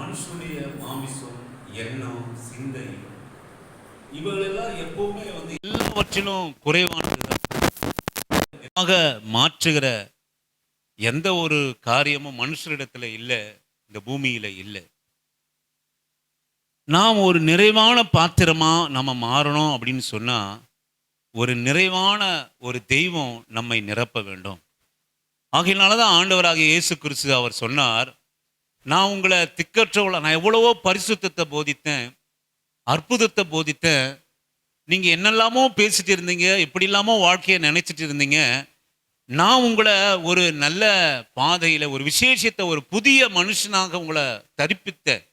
மனுஷனுடைய மாமிசம், எண்ணம், சிந்தை இவைகளெல்லாம் எப்பவுமே எல்லாவற்றிலும் குறைவானதுதான். மாற்றுகிற எந்த ஒரு காரியமும் மனுஷரிடத்துல இல்லை, இந்த பூமியில இல்லை. நாம் ஒரு நிறைவான பாத்திரமா நம்ம மாறணும் அப்படின்னு சொன்னா, ஒரு நிறைவான ஒரு தெய்வம் நம்மை நிரப்ப வேண்டும். ஆகையினாலதான் ஆண்டவராகிய இயேசு கிறிஸ்து அவர் சொன்னார், நான் உங்களை திக்கற்றவள, நான் எவ்வளவோ பரிசுத்தத்தை போதித்தேன், அற்புதத்தை போதித்தேன், நீங்க என்னெல்லாமோ பேசிட்டு இருந்தீங்க, எப்படி இல்லாமோ வாழ்க்கையை நினைச்சிட்டு இருந்தீங்க. நான் உங்களை ஒரு நல்ல பாதையில, ஒரு விசேஷத்தை, ஒரு புதிய மனுஷனாக உங்களை தரிப்பித்தேன்,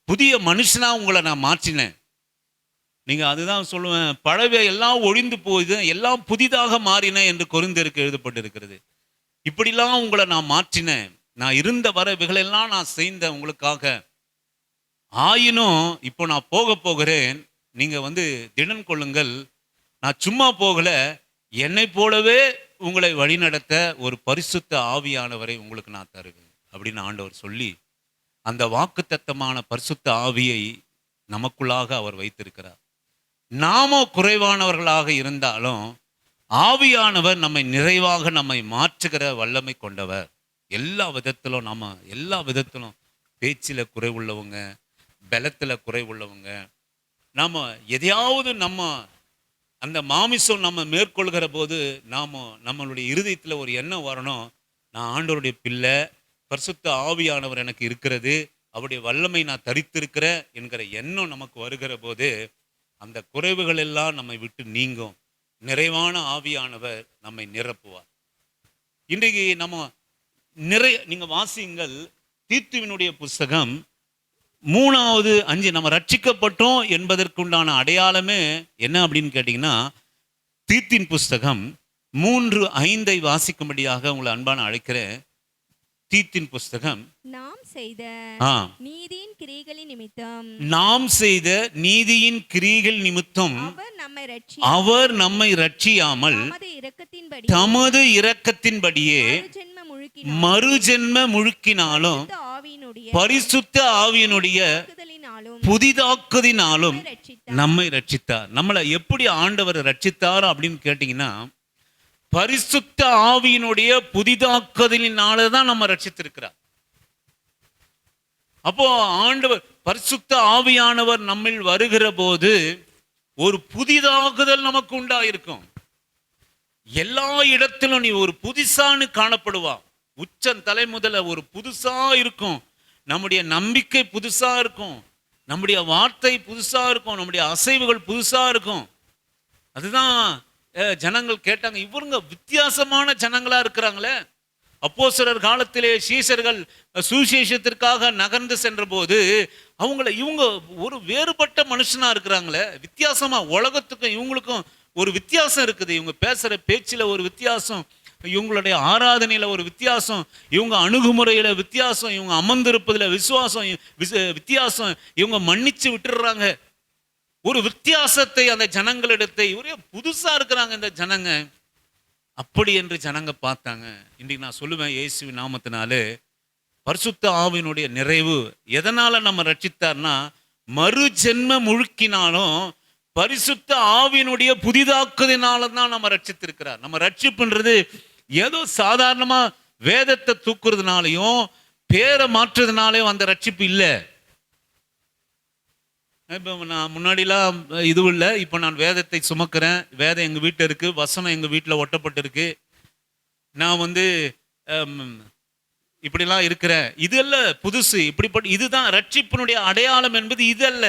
புதிய மனுஷனா உங்களை நான் மாற்றினேன். நீங்க அதுதான் சொல்லுவேன், பழவை எல்லாம் ஒழிந்து போகுது, எல்லாம் புதிதாக மாறின என்று கொரிந்தியருக்கு எழுதப்பட்டிருக்கிறது. இப்படிலாம் உங்களை நான் மாற்றினேன், நான் இருந்த வரவுகளெல்லாம் நான் செய்த உங்களுக்காக. ஆயினும் இப்போ நான் போக போகிறேன், நீங்க திடன் கொள்ளுங்கள், நான் சும்மா போகல, என்னை போலவே உங்களை வழிநடத்த ஒரு பரிசுத்த ஆவியானவரை உங்களுக்கு நான் தருவேன் அப்படின்னு ஆண்டவர் சொல்லி, அந்த வாக்குத்தத்தமான பரிசுத்த ஆவியை நமக்குள்ளாக அவர் வைத்திருக்கிறார். நாம குறைவானவர்களாக இருந்தாலும் ஆவியானவர் நம்மை நிறைவாக நம்மை மாற்றுகிற வல்லமை கொண்டவர். எல்லா விதத்திலும் பேச்சில் குறைவுள்ளவங்க, பலத்தில் குறைவுள்ளவங்க, நாம் எதையாவது அந்த மாமிசம் நம்ம மேற்கொள்கிற போது நம்மளுடைய இருதயத்தில் ஒரு எண்ணம் வரணும், நான் ஆண்டவருடைய பிள்ளை, பரிசுத்த ஆவியானவர் எனக்கு இருக்கிறது, அவருடைய வல்லமை நான் தரித்திருக்கிறேன் என்கிற எண்ணம் நமக்கு வருகிற போது அந்த குறைவுகள் எல்லாம் நம்மை விட்டு நீங்கும். நிறைவான ஆவியானவர் நம்மை நிரப்புவார். இன்றைக்கு நீங்க வாசியுங்கள், தீத்துவினுடைய புஸ்தகம் 3:5, நம்ம ரட்சிக்கப்பட்டோம் என்பதற்குண்டான அடையாளமே என்ன அப்படின்னு கேட்டீங்கன்னா, தீத்தின் புஸ்தகம் 3:5 வாசிக்கும்படியாக உங்களை அன்பான அழைக்கிறேன். தீத்தின் புஸ்தகம், நாம் செய்த நீதியின் கிரியைகள் நிமித்தம் அவர் நம்மை ரட்சியாமல் தமது இரக்கத்தின்படியே மறுஜென்ம முழுக்கினாலும் பரிசுத்த ஆவியினுடைய புதிதாக்குதினாலும் நம்மை ரட்சித்தார். நம்மளை எப்படி ஆண்டவர் ரட்சித்தார் அப்படின்னு கேட்டீங்கன்னா, பரிசுத்த ஆவியினுடைய புதிதாக்குதலினாலதான் நம்ம ரட்சித்திருக்கிறார். அப்போ ஆண்டவர் பரிசுத்த ஆவியானவர் நம்மில் வருகிற போது ஒரு புதிதாகுதல் நமக்கு உண்டாயிருக்கும். எல்லா இடத்திலும் நீ ஒரு புதுசான்னு காணப்படுவா. உச்சம் தலை முதல ஒரு புதுசா இருக்கும். நம்முடைய நம்பிக்கை புதுசா இருக்கும், நம்முடைய வார்த்தை புதுசா இருக்கும், நம்முடைய அசைவுகள் புதுசா இருக்கும். அதுதான் ஜனங்கள் கேட்டாங்க, இவருங்க வித்தியாசமான ஜனங்களா இருக்கிறாங்களே. அப்போஸ்தலர் காலத்திலே சீஷர்கள் சுவிசேஷத்திற்காக நகர்ந்து சென்ற போது இவங்க ஒரு வேறுபட்ட மனுஷனா இருக்கிறாங்களே, வித்தியாசமா, உலகத்துக்கும் இவங்களுக்கும் ஒரு வித்தியாசம் இருக்குது. இவங்க பேசுற பேச்சில் ஒரு வித்தியாசம், இவங்களுடைய ஆராதனையில ஒரு வித்தியாசம், இவங்க அணுகுமுறையில வித்தியாசம், இவங்க அமர்ந்திருப்பதுல வித்தியாசம், இவங்க மன்னிச்சு விட்டுடுறாங்க. ஒரு வித்தியாசத்தை அந்த ஜனங்களிடத்தை, ஒரே புதுசா இருக்கிறாங்க இந்த ஜனங்க அப்படி என்று ஜனங்க பார்த்தாங்க. இன்றைக்கு நான் சொல்லுவேன், இயேசுவின் நாமத்தினாலே பரிசுத்த ஆவியினுடைய நிறைவு எதனால நம்ம ரட்சித்தார்னா, மறு ஜென்ம முழுக்கினாலும் பரிசுத்த ஆவியினுடைய புதிதாக்குதினால தான் நம்ம ரட்சித்திருக்கிறார். நம்ம ரட்சிப்புன்றது ஏதோ சாதாரணமா வேதத்தை தூக்குறதுனாலையும் பேரை மாற்றுறதுனாலையும் அந்த ரட்சிப்பு இல்லை. இப்போ நான் முன்னாடிலாம் இது இல்லை, இப்போ நான் வேதத்தை சுமக்கிறேன், வேதம் எங்கள் வீட்டில் இருக்கு, வசனம் எங்கள் வீட்டில் ஒட்டப்பட்டிருக்கு, நான் இப்படிலாம் இருக்கிறேன். இது அல்ல புதுசு, இப்படிப்பட்ட இதுதான் ரட்சிப்பினுடைய அடையாளம் என்பது இது அல்ல.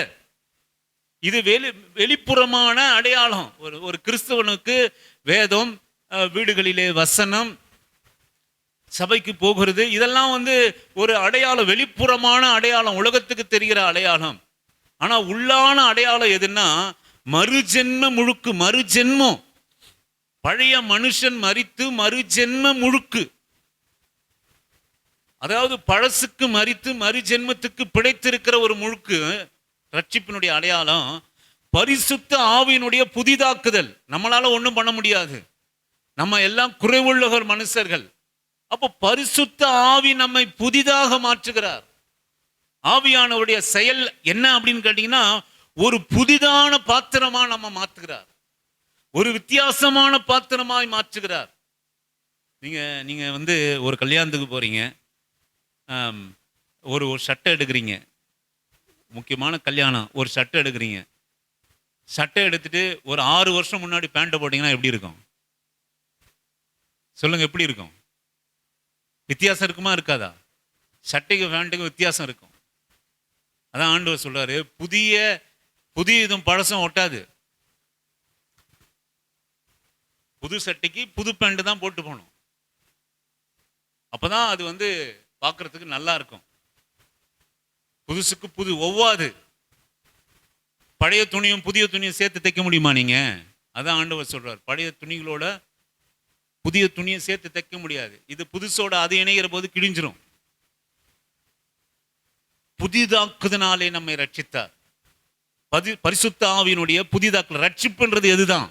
இது வெளிப்புறமான அடையாளம். ஒரு கிறிஸ்தவனுக்கு வேதம், வீடுகளிலே வசனம், சபைக்கு போகிறது, இதெல்லாம் ஒரு அடையாளம், வெளிப்புறமான அடையாளம், உலகத்துக்கு தெரிகிற அடையாளம். ஆனா உள்ளான அடையாளம் எதுன்னா, மறுஜென்ம முழுக்கு, மறுஜென்மம். பழைய மனுஷன் மரித்து மறுஜென்ம முழுக்கு, அதாவது பழசுக்கு மரித்து மறுஜென்மத்துக்கு பிழைத்திருக்கிற ஒரு முழுக்கு ரட்சிப்பினுடைய அடையாளம். பரிசுத்த ஆவியினுடைய புதிதாக்குதல். நம்மளால ஒன்றும் பண்ண முடியாது, நம்ம எல்லாம் குறைவுள்ளவர் மனுஷர்கள். அப்போ பரிசுத்த ஆவி நம்மை புதிதாக மாற்றுகிறார். ஆவியானவருடைய செயல் என்ன அப்படின்னு கேட்டீங்கன்னா, ஒரு புதிதான பாத்திரமா நம்ம மாத்துகிறார். ஒரு வித்தியாசமான பாத்திரமாய் மாற்றுகிறார். நீங்க வந்து ஒரு கல்யாணத்துக்கு போறீங்க. ஒரு சட்டை எடுக்கிறீங்க. முக்கியமான கல்யாணம். ஒரு சட்டை எடுக்கிறீங்க. சட்டை எடுத்துட்டு ஒரு 6 வருஷம் முன்னாடி பேண்ட்டை போட்டீங்கன்னா எப்படி இருக்கும்? சொல்லுங்க, எப்படி இருக்கும்? வித்தியாசம் இருக்குமா இருக்காதா? சட்டைக்கு பேண்ட்டுக்கும் வித்தியாசம் இருக்கும். அதான் ஆண்டவர் சொல்றாரு, புதியதும் பழசும் ஒட்டாது. புது சட்டைக்கு புது பேண்ட் தான் போட்டு போகணும். அப்பதான் அது வந்து பார்க்கறதுக்கு நல்லா இருக்கும். புதுசுக்கு புது ஒவ்வாது. பழைய துணியும் புதிய துணியும் சேர்த்து தைக்க முடியுமா நீங்க? அதான் ஆண்டவர் சொல்றார், பழைய துணிகளோட புதிய துணியை சேர்த்து தைக்க முடியாது. இது புதுசோட அது இணைகிற போது கிழிஞ்சிரும். புதிதாக்குதனாலே நம்மை ரட்சித்தார். பரிசுத்த ஆவியினுடைய புதிதாக்கல். ரட்சிப்புன்றது எதுதான்?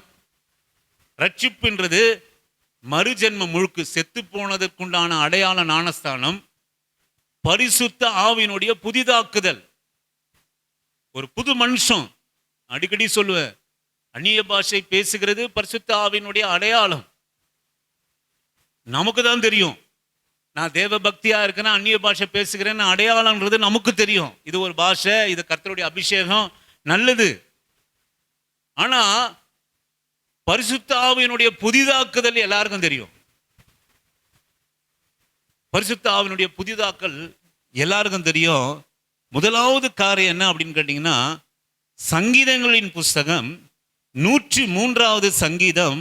ரட்சிப்புன்றது மறுஜென்ம முழுக்கு, செத்து போனதற்குண்டான அடையாள ஞானஸ்தானம். பரிசுத்த ஆவியினுடைய புதிதாக்குதல். ஒரு புது மனுஷன். அடிக்கடி சொல்லுவேன், அந்நிய பாஷை பேசுகிறது பரிசுத்த ஆவியினுடைய அடையாளம். நமக்கு தான் தெரியும், நான் தேவ பக்தியா இருக்கிறேன், அந்நிய பாஷை பேசுகிறேன்னு அடையாளம்ன்றது நமக்கு தெரியும். இது ஒரு பாஷை, இது கர்த்தருடைய அபிஷேகம், நல்லது. ஆனா பரிசுத்த ஆவியினுடைய புதிதாக்குதல் எல்லாருக்கும் தெரியும். பரிசுத்த ஆவியினுடைய புதிதாக்கல் எல்லாருக்கும் தெரியும். முதலாவது காரியம் என்ன அப்படின்னு கேட்டீங்கன்னா, சங்கீதங்களின் புஸ்தகம் 103வது சங்கீதம்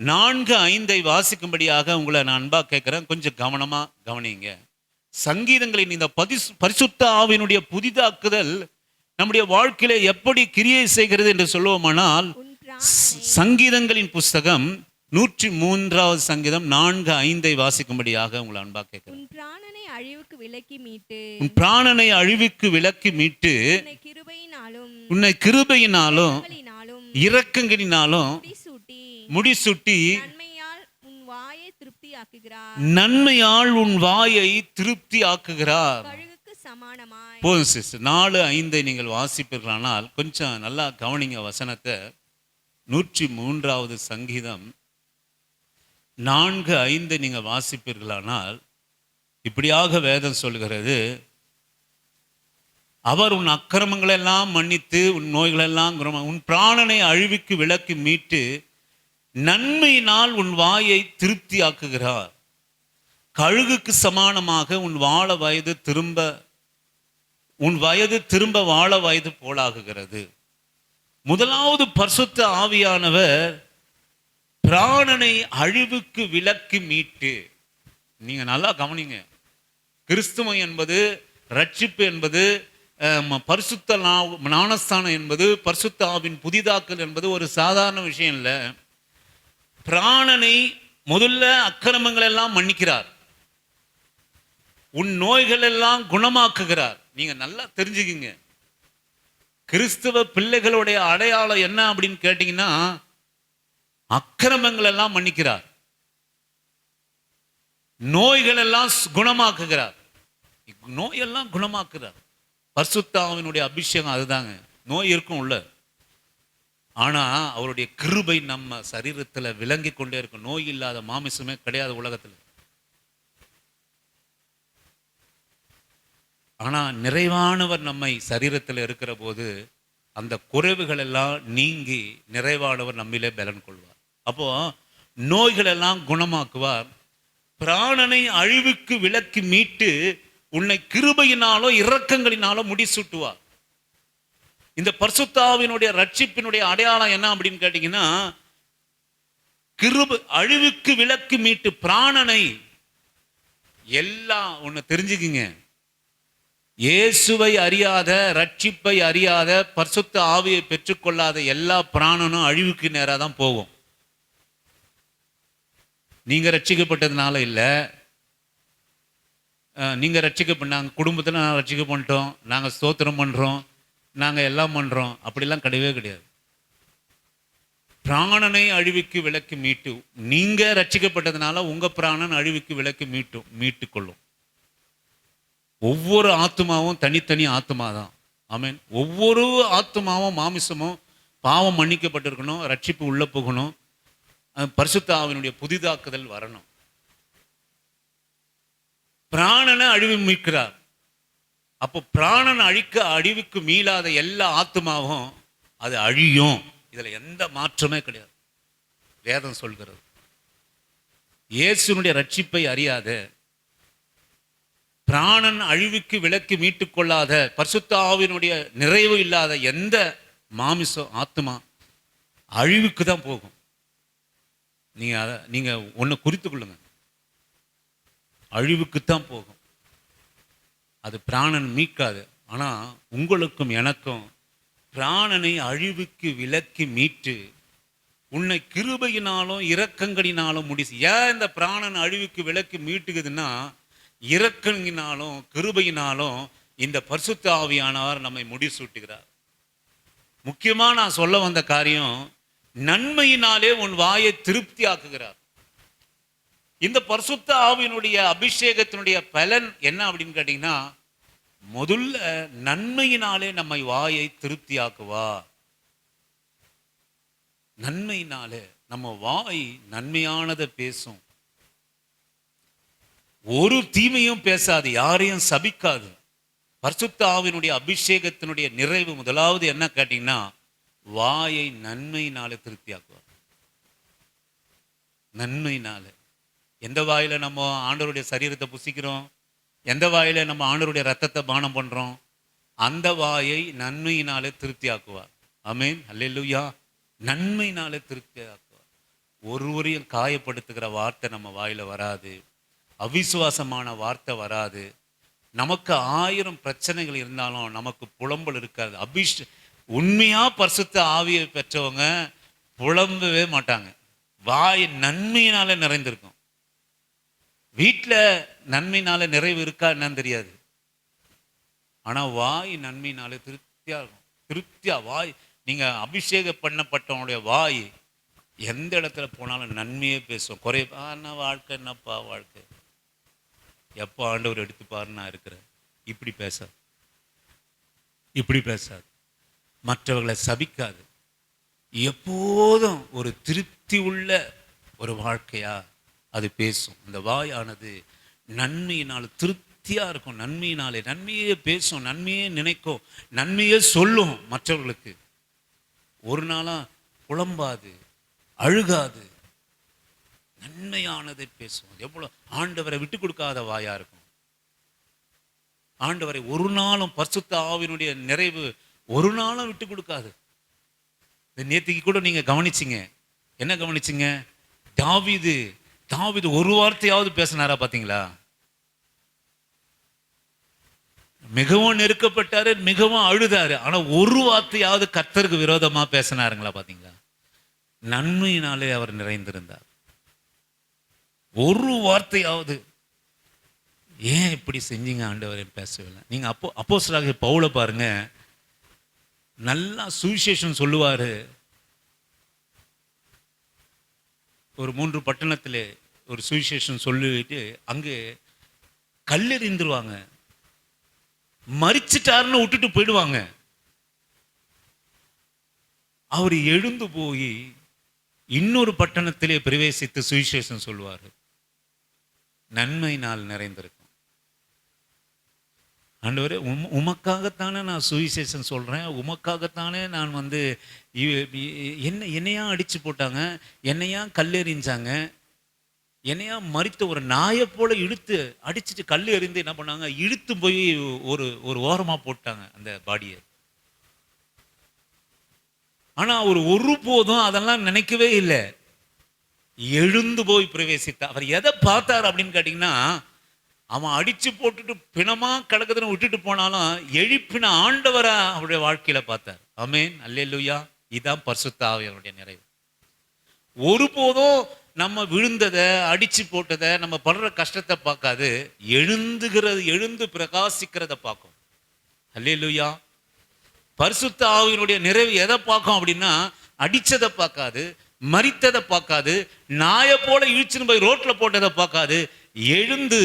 4:5 வாசிக்கும்படியாக உங்களை நான் அன்பா கேட்கிறேன். கொஞ்சம் கவனமா கவனிங்க. சங்கீதங்களின் இந்த பரிசுத்த ஆவியினுடைய புதிதாக்குதல் நம்முடைய வாழ்க்கையில எப்படி கிரியை செய்கிறது என்று சொல்லுவோமானால், சங்கீதங்களின் புஸ்தகம் 103வது சங்கீதம் 4:5 வாசிக்கும்படியாக உங்களை அன்பா கேட்கிறேன். உன் பிராணனை அழிவுக்கு விலக்கி மீட்டு உன்னை கிருபையினாலும் இரக்கங்களினாலும் முடிசூட்டி நன்மையால் உன் வாயை திருப்தி ஆக்குகிறார். போதும் சிஸ்டர். 4:5 நீங்கள் வாசிப்பீர்களானால் கொஞ்சம் நல்லா கவனிங்க வசனத்தை. 103வது சங்கீதம் 4:5 நீங்க வாசிப்பீர்களானால் இப்படியாக வேதம் சொல்கிறது, அவர் உன் அக்கிரமங்களை எல்லாம் மன்னித்து உன் நோய்களெல்லாம் உன் பிராணனை அழிவுக்கு விலக்கி மீட்டு நன்மையினால் உன் வாயை திருப்தி ஆக்குகிறார். கழுகுக்கு சமானமாக உன் வயது திரும்ப வாழ வயது போலாகுகிறது. முதலாவது பரிசுத்த ஆவியானவர் பிராணனை அழிவுக்கு விலக்கி மீட்டு. நீங்க நல்லா கவனிங்க. கிறிஸ்துவம் என்பது, ரட்சிப்பு என்பது, பரிசுத்த ஞானஸ்தானம் என்பது, பரிசுத்த ஆவின் புதிதாக்கல் என்பது ஒரு சாதாரண விஷயம் இல்லை. பிராணனை முதல்ல அக்கிரமங்கள் எல்லாம் மன்னிக்கிறார், உன் நோய்கள் எல்லாம் குணமாக்குகிறார். நீங்க நல்லா தெரிஞ்சுக்கிங்க, கிறிஸ்துவ பிள்ளைகளுடைய அடையாளம் என்ன அப்படின்னு கேட்டீங்கன்னா, அக்கிரமங்கள் எல்லாம் மன்னிக்கிறார், நோய்கள் எல்லாம் குணமாக்குகிறார். நோயெல்லாம் குணமாக்குறார். பரிசுத்த ஆவியினுடைய அபிஷேகம் அதுதாங்க. நோய் இருக்கும் உள்ள, ஆனா அவருடைய கிருபை நம்ம சரீரத்துல விளங்கி கொண்டே இருக்கும். நோய் இல்லாத மாமிசமே கிடையாது உலகத்துல. ஆனா நிறைவானவர் நம்மை சரீரத்தில் இருக்கிற போது அந்த குறைவுகள் எல்லாம் நீங்கி நிறைவானவர் நம்மிலே பலன் கொள்வார். அப்போ நோய்கள் எல்லாம் குணமாக்குவார். பிராணனை அழிவுக்கு விலக்கி மீட்டு உன்னை கிருபையினாலோ இரக்கங்களினாலோ முடிசூட்டுவார். இந்த பரிசுத்த ஆவியினுடைய ரட்சிப்பினுடைய அடையாளம் என்ன அப்படின்னு கேட்டீங்கன்னா, அழிவுக்கு விலக்கி மீட்டு பிராணனை எல்லாம் ஒண்ணு தெரிஞ்சுக்குங்க. இயேசுவை அறியாத, ரட்சிப்பை அறியாத, பரிசுத்த ஆவியை பெற்றுக்கொள்ளாத எல்லா பிராணனும் அழிவுக்கு நேராக தான் போகும். நீங்க ரட்சிக்கப்பட்டதுனால இல்லை, நீங்க நாங்கள் குடும்பத்தில் நாங்கள் ரட்சிக்கப்பட்டோம், நாங்கள் ஸ்தோத்திரம் பண்றோம், நாங்கள் எல்லாம் பண்றோம், அப்படிலாம் கிடையவே கிடையாது. பிராணனை அழிவுக்கு விலக்கி மீட்டு, நீங்க ரட்சிக்கப்பட்டதுனால உங்க பிராணன் அழிவுக்கு விலக்கி மீட்டு கொள்ளும். ஒவ்வொரு ஆத்துமாவும் தனித்தனி ஆத்துமா தான். ஆமென். ஒவ்வொரு ஆத்துமாவும் மாமிசமும் பாவம் மன்னிக்கப்பட்டிருக்கணும், ரட்சிப்பு உள்ள போகணும், பரிசுத்த ஆவியினுடைய புதிதாக்குதல் வரணும். பிராணனை அழிவு மீட்கிறார். அப்போ பிராணன் அழிவுக்கு மீளாத எல்லா ஆத்துமாவும் அது அழியும். இதுல எந்த மாற்றமே கிடையாது. வேதம் சொல்கிறது. இயேசுனுடைய ரட்சிப்பை அறியாத, பிராணன் அழிவுக்கு விலக்கி மீட்டுக் கொள்ளாத, பரிசுத்த ஆவியினுடைய நிறைவு இல்லாத எந்த மாமிசம் ஆத்மா அழிவுக்கு தான் போகும். நீங்க ஒன்னு குறித்து கொள்ளுங்க, அழிவுக்குத்தான் போகும். அது பிராணன் மீட்காது. ஆனா உங்களுக்கும் எனக்கும் பிராணனை அழிவுக்கு விலக்கி மீட்டு உன்னை கிருபையினாலும் இரக்கங்களினாலும் ஏன் இந்த பிராணன் அழிவுக்கு விலக்கி மீட்டுக்குதுன்னா, இரக்கங்களினாலும் கிருபையினாலும் இந்த பரிசுத்த ஆவியானவர் நம்மை முடிசூட்டுகிறார். முக்கியமா நான் சொல்ல வந்த காரியம், நன்மையினாலே உன் வாயை திருப்தி ஆக்குகிறார். இந்த பரிசுத்த ஆவியினுடைய அபிஷேகத்தினுடைய பலன் என்ன அப்படின்னு கேட்டீங்கன்னா, முதல்ல நன்மையினாலே நம்மை வாயை திருப்தி ஆக்குவா. நன்மையினாலே நம்ம வாய் நன்மையானதை பேசும், ஒரு தீமையும் பேசாது, யாரையும் சபிக்காது. பரிசுத்த ஆவியினுடைய அபிஷேகத்தினுடைய நிறைவு முதலாவது என்ன கேட்டீங்கன்னா, வாயை நன்மையினாலே திருப்தி ஆக்குவார். நன்மையினாலே. எந்த வாயில நம்ம ஆண்டவருடைய சரீரத்தை புசிக்கிறோம், எந்த வாயில நம்ம ஆண்டவருடைய ரத்தத்தை பானம் பண்றோம், அந்த வாயை நன்மையினாலே திருப்தி ஆக்குவார். ஆமென், அல்லேலூயா. நன்மையினாலே திருப்தி ஆக்குவார். ஒருவரையும் காயப்படுத்துகிற வார்த்தை நம்ம வாயில வராது, அவிசுவாசமான வார்த்தை வராது. நமக்கு 1000 பிரச்சனைகள் இருந்தாலும் நமக்கு புலம்பல் இருக்காது. உண்மையா பரிசுத்த ஆவியை பெற்றவங்க புலம்பவே மாட்டாங்க. வாய் நன்மையினால நிறைந்திருக்கும். வீட்டில் நன்மையினால நிறைவு இருக்கா என்னன்னு தெரியாது, ஆனா வாய் நன்மையினால திருப்தியா இருக்கும். திருப்தியா வாய், நீங்க அபிஷேகம் பண்ணப்பட்டவனுடைய வாய் எந்த இடத்துல போனாலும் நன்மையே பேசும். என்ன வாழ்க்கை, என்னப்பா வாழ்க்கை, எப்போ ஆண்டவர் எடுத்துப்பாரு, நான் இருக்கிறேன், இப்படி பேசாது. இப்படி பேசாது. மற்றவர்களை சபிக்காது. எப்போதும் ஒரு திருப்தி உள்ள ஒரு வாழ்க்கையா அது பேசும். இந்த வாயானது நன்மையினால் திருப்தியா இருக்கும். நன்மையினாலே நன்மையே பேசும், நன்மையே நினைக்கும், நன்மையே சொல்லும். மற்றவர்களுக்கு ஒரு நாளா புலம்பாது, அழுகாது, நன்மையானதை பேசும். எவ்வளவு ஆண்டவரை விட்டு கொடுக்காத வாயா இருக்கும். ஆண்டவரை ஒரு நாளும், பரிசுத்த ஆவியினுடைய நிறைவு ஒரு நாளும் விட்டு கொடுக்காது. நேற்றுக்கு கூட நீங்க கவனிச்சிங்க, என்ன கவனிச்சிங்க? தாவீது ஒரு வார்த்தையாவது பேசினாரா பாத்தீங்களா? மிகவும் நெருக்கப்பட்டாரு, மிகவும் அழுதாரு, ஆனா ஒரு வார்த்தையாவது கர்த்தருக்கு விரோதமா பேசினாருங்களா பாத்தீங்களா? நன்மையினாலே அவர் நிறைந்திருந்தார். ஒரு வார்த்தையாவது ஏன் இப்படி செஞ்சீங்க ஆண்டவரே பேசவில்லை. நீங்க அப்போஸ்தலனாகிய பவுலை பாருங்க, நல்லா சுவிசேஷம் சொல்லுவாரு. ஒரு 3 பட்டணத்திலே ஒரு சுவிசேஷம் சொல்லிட்டு அங்கே கல்லெறிந்துருவாங்க, மரிச்சிட்டாருன்னு விட்டுட்டு போயிடுவாங்க. அவர் எழுந்து போய் இன்னொரு பட்டணத்திலே பிரவேசித்து சுவிசேஷம் சொல்லுவார். நன்மையினால் நிறைந்திருக்கும். ஆண்டவரே, உமக்காகத்தானே நான் சுவிசேஷம் சொல்றேன், உமக்காகத்தானே நான் என்னையா அடிச்சு போட்டாங்க, என்னையா கல்லெறிஞ்சாங்க, என்னையா மரித்த ஒரு நாயை போல இழுத்து அடிச்சுட்டு கல் எறிந்து என்ன பண்ணாங்க, இழுத்து போய் ஒரு ஓரமா போட்டாங்க அந்த பாடியை. ஆனா அவர் ஒருபோதும் அதெல்லாம் நினைக்கவே இல்லை. எழுந்து போய் பிரவேசித்தார். அவர் எதை பார்த்தார் அப்படின்னு கேட்டீங்கன்னா, அவன் அடிச்சு போட்டுட்டு பிணமா கிடக்குதுன்னு விட்டுட்டு போனாலும் எழுப்பின ஆண்டவரை அவருடைய வாழ்க்கையில பார்த்தார். ஆமென், அல்லேலூயா. இதான் பரிசுத்த ஆவியானுடைய நிறைவு. ஒருபோதும் நம்ம விழுந்ததை, அடிச்சு போட்டதை, நம்ம படுற கஷ்டத்தை பார்க்காது, எழுந்து பிரகாசிக்கிறத பார்க்கும். அல்லேலூயா. பரிசுத்த ஆவியினுடைய நிறைவு எதை பார்க்கும் அப்படின்னா, அடிச்சதை பார்க்காது, மரித்ததை பார்க்காது, நாயை போல இழுச்சுன்னு போய் ரோட்ல போட்டதை பார்க்காது, எழுந்து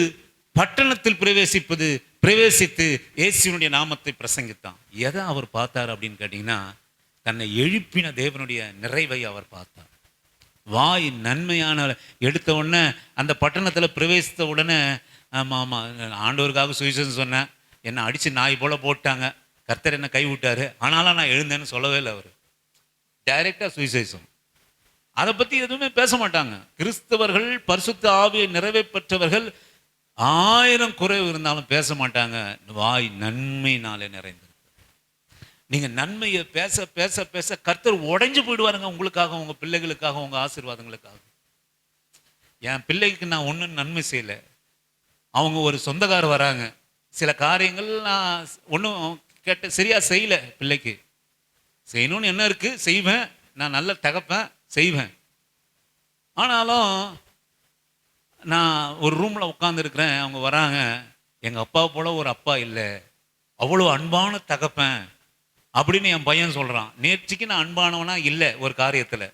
பட்டணத்தில் பிரவேசிப்பது, பிரவேசித்து இயேசுவினுடைய நாமத்தை பிரசங்கித்தான். எதை அவர் பார்த்தார் அப்படின்னு கேட்டிங்கன்னா, தன்னை எழுப்பின தேவனுடைய நிறைவை அவர் பார்த்தார். வாய் நன்மையான எடுத்த உடனே அந்த பட்டணத்தில் பிரவேசித்த உடனே, ஆமாம் ஆமாம் ஆண்டவருக்காக சுவிசேஷம் சொன்னேன், என்னை அடித்து நாய் போல் போட்டாங்க, கர்த்தர் என்னை கை விட்டார், ஆனாலும் நான் எழுந்தேன்னு சொல்லவே இல்லை. அவர் டைரெக்டாக சுவிசேஷம், அதை பற்றி எதுவுமே பேச மாட்டாங்க. கிறிஸ்தவர்கள் பரிசுத்த ஆவியை நிறைவை பெற்றவர்கள் 1000 குறைவு இருந்தாலும் பேச மாட்டாங்க. வாய் நன்மையினாலே நிறைந்தது. நீங்க நன்மையை பேச பேச பேச கர்த்தர் உடைஞ்சு போயிடுவாருங்க, உங்களுக்காக, உங்க பிள்ளைகளுக்காக, உங்க ஆசீர்வாதங்களுக்காக. என் பிள்ளைக்கு நான் ஒன்றும் நன்மை செய்யலை, அவங்க ஒரு சொந்தக்காரர் வராங்க, சில காரியங்கள் நான் ஒன்றும் கேட்ட சரியா செய்யலை, பிள்ளைக்கு செய்யணும்னு என்ன இருக்கு செய்வேன், நான் நல்ல தகப்பேன் செய்வேன். ஆனாலும் நான் ஒரு ரூமில் உட்காந்துருக்கிறேன், அவங்க வராங்க, எங்கள் அப்பா போல ஒரு அப்பா இல்லை, அவ்வளோ அன்பான தகப்பேன் அப்படின்னு என் பையன் சொல்கிறான். நேற்றுக்கு நான் அன்பானவனா இல்லை ஒரு காரியத்தில்,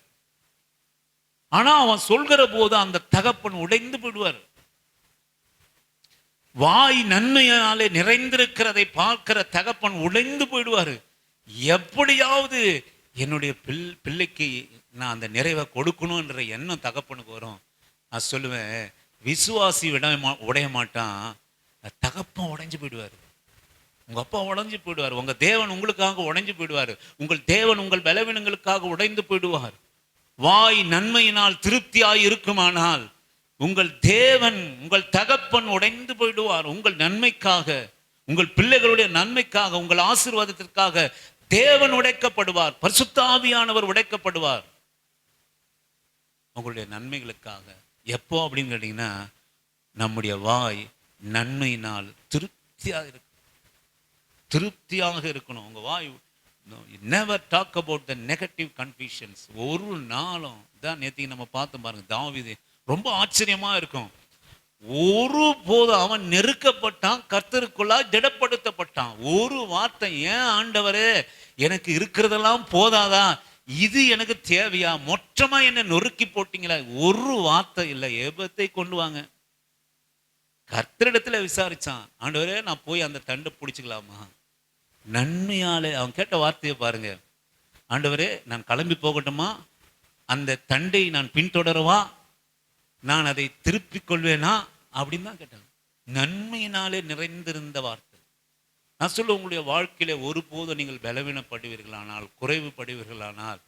ஆனால் அவன் சொல்கிற போது அந்த தகப்பன் உடைந்து போயிடுவார். வாய் நன்மையாலே நிறைந்திருக்கிறதை பார்க்கிற தகப்பன் உடைந்து போயிடுவார். எப்படியாவது என்னுடைய பிள்ளைக்கு நான் அந்த நிறைவை கொடுக்கணுன்ற எண்ணம் தகப்பனுக்கு வரும். நான் சொல்லுவேன், விசுவாசி உடைய மாட்டான், தகப்பன் உடைஞ்சு போயிடுவார். உங்க அப்பா உடைஞ்சு போயிடுவார், உங்க தேவன் உங்களுக்காக உடைஞ்சு போயிடுவார், உங்கள் தேவன் உங்கள் பலவீனங்களுக்காக உடைந்து போயிடுவார். வாய் நன்மையினால் திருப்தியாய் இருக்குமானால் உங்கள் தேவன், உங்கள் தகப்பன் உடைந்து போயிடுவார். உங்கள் நன்மைக்காக, உங்கள் பிள்ளைகளுடைய நன்மைக்காக, உங்கள் ஆசீர்வாதத்திற்காக தேவன் உடைக்கப்படுவார், பரிசுத்த ஆவியானவர் உடைக்கப்படுவார் உங்களுடைய நன்மைகளுக்காக. எப்போ அப்படின்னு கேட்டீங்கன்னா, நம்முடைய வாய் நன்மையினால் திருப்தியாக இருக்கணும். உங்க வாய் never talk about the negative confusions. ஒரு நாளும் தான் நேத்திக்கு நம்ம பார்த்தோம் பாருங்க, தாவீது ரொம்ப ஆச்சரியமா இருக்கும். ஒரு போதும் அவன் நெருக்கப்பட்டான், கர்த்தருக்குள்ளாய் திடப்படுத்தப்பட்டான். ஒரு வார்த்தை, ஏன் ஆண்டவரே எனக்கு இருக்கிறதெல்லாம் போதாதா, இது எனக்கு தேவையா, மொற்றமா என்ன நொறுக்கி போட்டீங்களா, ஒரு வார்த்தை இல்லை. ஏபத்தை கொண்டு வாங்க, கர்த்தரிடத்துல விசாரிச்சான், ஆண்டவரே நான் போய் அந்த தண்டை பிடிச்சிக்கலாமா, நன்மையாலே. அவன் கேட்ட வார்த்தையை பாருங்க, ஆண்டவரே நான் கிளம்பி போகட்டுமா, அந்த தண்டை நான் பின்தொடரவா, நான் அதை திருப்பிக் கொள்வேனா அப்படின்னு தான் கேட்டாங்க. நன்மையினாலே நிறைந்திருந்த வார்த்தை. நான் சொல்ல, உங்களுடைய வாழ்க்கையில ஒருபோதும் நீங்கள் பலவீனப்படுவீர்களானால், குறைவுபடுவீர்களானால்,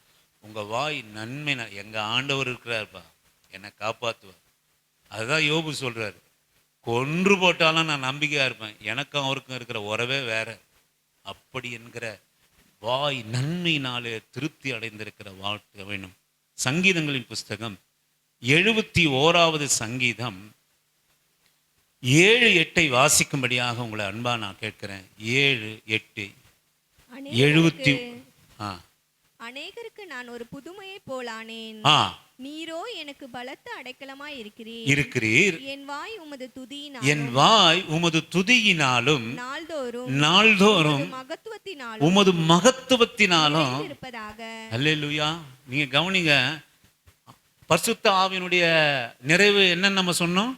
உங்க வாய் நன்மை, எங்க ஆண்டவர் இருக்கிறார்ப்பா என்னை காப்பாற்றுவார். அதுதான் யோபு சொல்றாரு, கொன்று போட்டாலும் நான் நம்பிக்கையா இருப்பேன், எனக்கும் அவருக்கும் இருக்கிற உறவே வேற. அப்படி என்கிற வாய் நன்மையினாலே திருப்தி அடைந்திருக்கிற வாழ்க்கை வேணும். சங்கீதங்களின் புஸ்தகம் 71வது சங்கீதம் 7-8 வாசிக்கும்படியாக உங்களை அன்பா நான் கேட்கிறேன். 7-8 70. அநேகருக்கு நான் ஒரு புதுமையை போலானேன், நீரோ எனக்கு பலத்த அடைக்கலமாய் இருக்கிறீர். என் வாய் உமது துதியினாலும் நாள்தோறும் உமது மகத்துவத்தினாலும் இருப்பதாக. அல்லேலூயா. நீங்க கவனிங்க, பரிசுத்த ஆவியினுடைய நிறைவு என்ன நம்ம சொன்னோம்,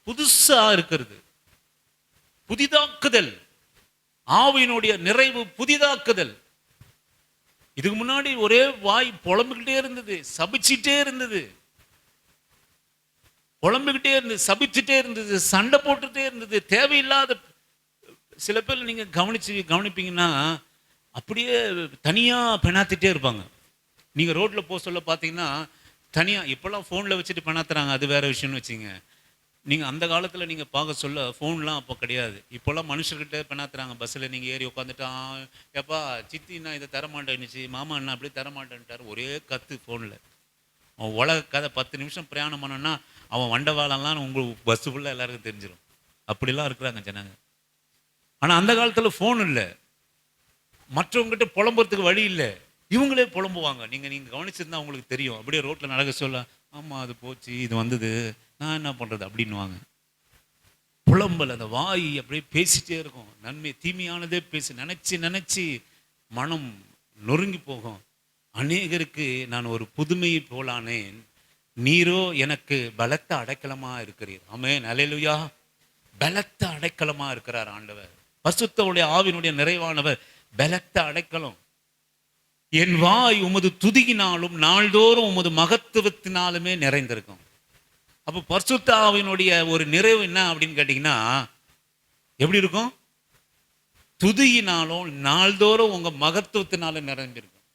புதுசா இருக்கிறது, புதிதாக்குதல். ஆவியினுடைய நிறைவு புதிதாக்குதல். இதுக்கு முன்னாடி ஒரே வாய் புலம்பிக்கிட்டே இருந்தது, சபிச்சுட்டே இருந்தது, புலம்பிக்கிட்டே இருந்தது, சபிச்சுட்டே இருந்தது, சண்டை போட்டுட்டே இருந்தது, தேவையில்லாத. சில பேர் நீங்க கவனிப்பீங்கன்னா அப்படியே தனியா பெணாத்திட்டே இருப்பாங்க. நீங்க ரோட்ல போக சொல்ல பார்த்தீங்கன்னா தனியா, இப்பெல்லாம் ஃபோனில் வச்சுட்டு பெணாத்துறாங்க, அது வேற விஷயம்னு வச்சுங்க. நீங்கள் அந்த காலத்தில் நீங்கள் பார்க்க சொல்ல ஃபோன்லாம் அப்போ கிடையாது. இப்போல்லாம் மனுஷர்கிட்ட பெணாத்துறாங்க. பஸ்ஸில் நீங்கள் ஏறி உட்காந்துட்டான், எப்பா சித்தி நான் இதை தரமாட்டேன்னுச்சு, மாமா என்ன அப்படி தரமாட்டேன்ட்டார், ஒரே கற்று ஃபோனில். அவன் உலக கதை 10 நிமிஷம் பிரயாணம் பண்ணோன்னா அவன் வண்டவாளம்லாம் உங்களுக்கு பஸ்ஸு ஃபுல்லாக எல்லாருக்கும் தெரிஞ்சிடும். அப்படிலாம் இருக்கிறாங்க ஜனங்க. ஆனால் அந்த காலத்தில் ஃபோன் இல்லை, மற்றவங்ககிட்ட புலம்புறதுக்கு வழி இல்லை, இவங்களே புலம்புவாங்க. நீங்கள் கவனிச்சிருந்தா உங்களுக்கு தெரியும். அப்படியே ரோட்டில் நடக்க சொல்ல, ஆமாம் அது போச்சு, இது வந்தது, நான் என்ன பண்ணுறது அப்படின்வாங்க. புலம்பல். அந்த வாய் அப்படியே பேசிட்டே இருக்கும், நன்மை தீமையானதே பேசி நினச்சி மனம் நொறுங்கி போகும். அநேகருக்கு நான் ஒரு புதுமையை போலானேன், நீரோ எனக்கு பலத்த அடைக்கலமா இருக்கிறீர். ஆமென், அல்லேலூயா. பலத்த அடைக்கலமா இருக்கிறார் ஆண்டவர். பரிசுத்தமுடைய ஆவியினுடைய நிறைவானவர் பலத்த அடைக்கலம். என் வாய் உமது துதியினாலும் நாள்தோறும் உமது மகத்துவத்தினாலுமே நிறைந்திருக்கும். அப்போ பரிசுத்த ஆவியினுடைய ஒரு நிறைவு என்ன அப்படின்னு கேட்டீங்கன்னா எப்படி இருக்கும்? துதியினாலும் நாள்தோறும் உங்க மகத்துவத்தினாலும் நிறைந்திருக்கும்.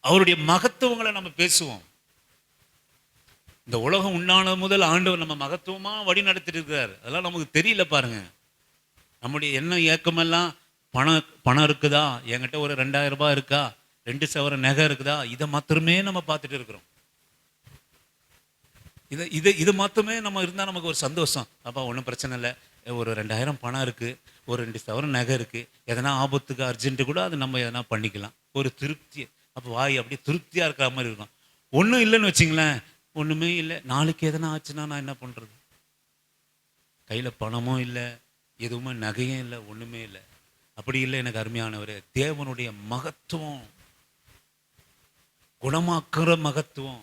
அவருடைய மகத்துவங்களை நம்ம பேசுவோம். இந்த உலகம் உண்டானது முதல் ஆண்டவர் நம்ம மகத்துவமா வழி நடத்திட்டு இருக்கிறார். அதெல்லாம் நமக்கு தெரியல பாருங்க. நம்முடைய என்ன ஏக்கமெல்லாம் பணம் இருக்குதா, என்கிட்ட ஒரு 2000 ரூபாய் இருக்கா, 2 சவரன் நகை இருக்குதா, இதை மாத்திரமே நம்ம பார்த்துட்டு இருக்கிறோம். இது மாத்திரமே நம்ம இருந்தால் நமக்கு ஒரு சந்தோஷம். அப்பா ஒன்றும் பிரச்சனை இல்லை, ஒரு 2000 பணம் இருக்கு, ஒரு 2 சவரன் நகை இருக்கு, எதனா ஆபத்துக்கு அர்ஜென்ட்டு கூட அது நம்ம எதனா பண்ணிக்கலாம், ஒரு திருப்தி. அப்போ வாய் அப்படியே திருப்தியா இருக்கிற மாதிரி இருக்கும். ஒன்றும் இல்லைன்னு வச்சிங்களேன், ஒன்றுமே இல்லை, நாளைக்கு எதனா ஆச்சுன்னா நான் என்ன பண்ணுறது? கையில் பணமும் இல்லை, எதுவுமே நகையும் இல்லை, ஒன்றுமே இல்லை. அப்படி இல்லை எனக்கு அருமையானவர். தேவனுடைய மகத்துவம், குணமாக்குற மகத்துவம்.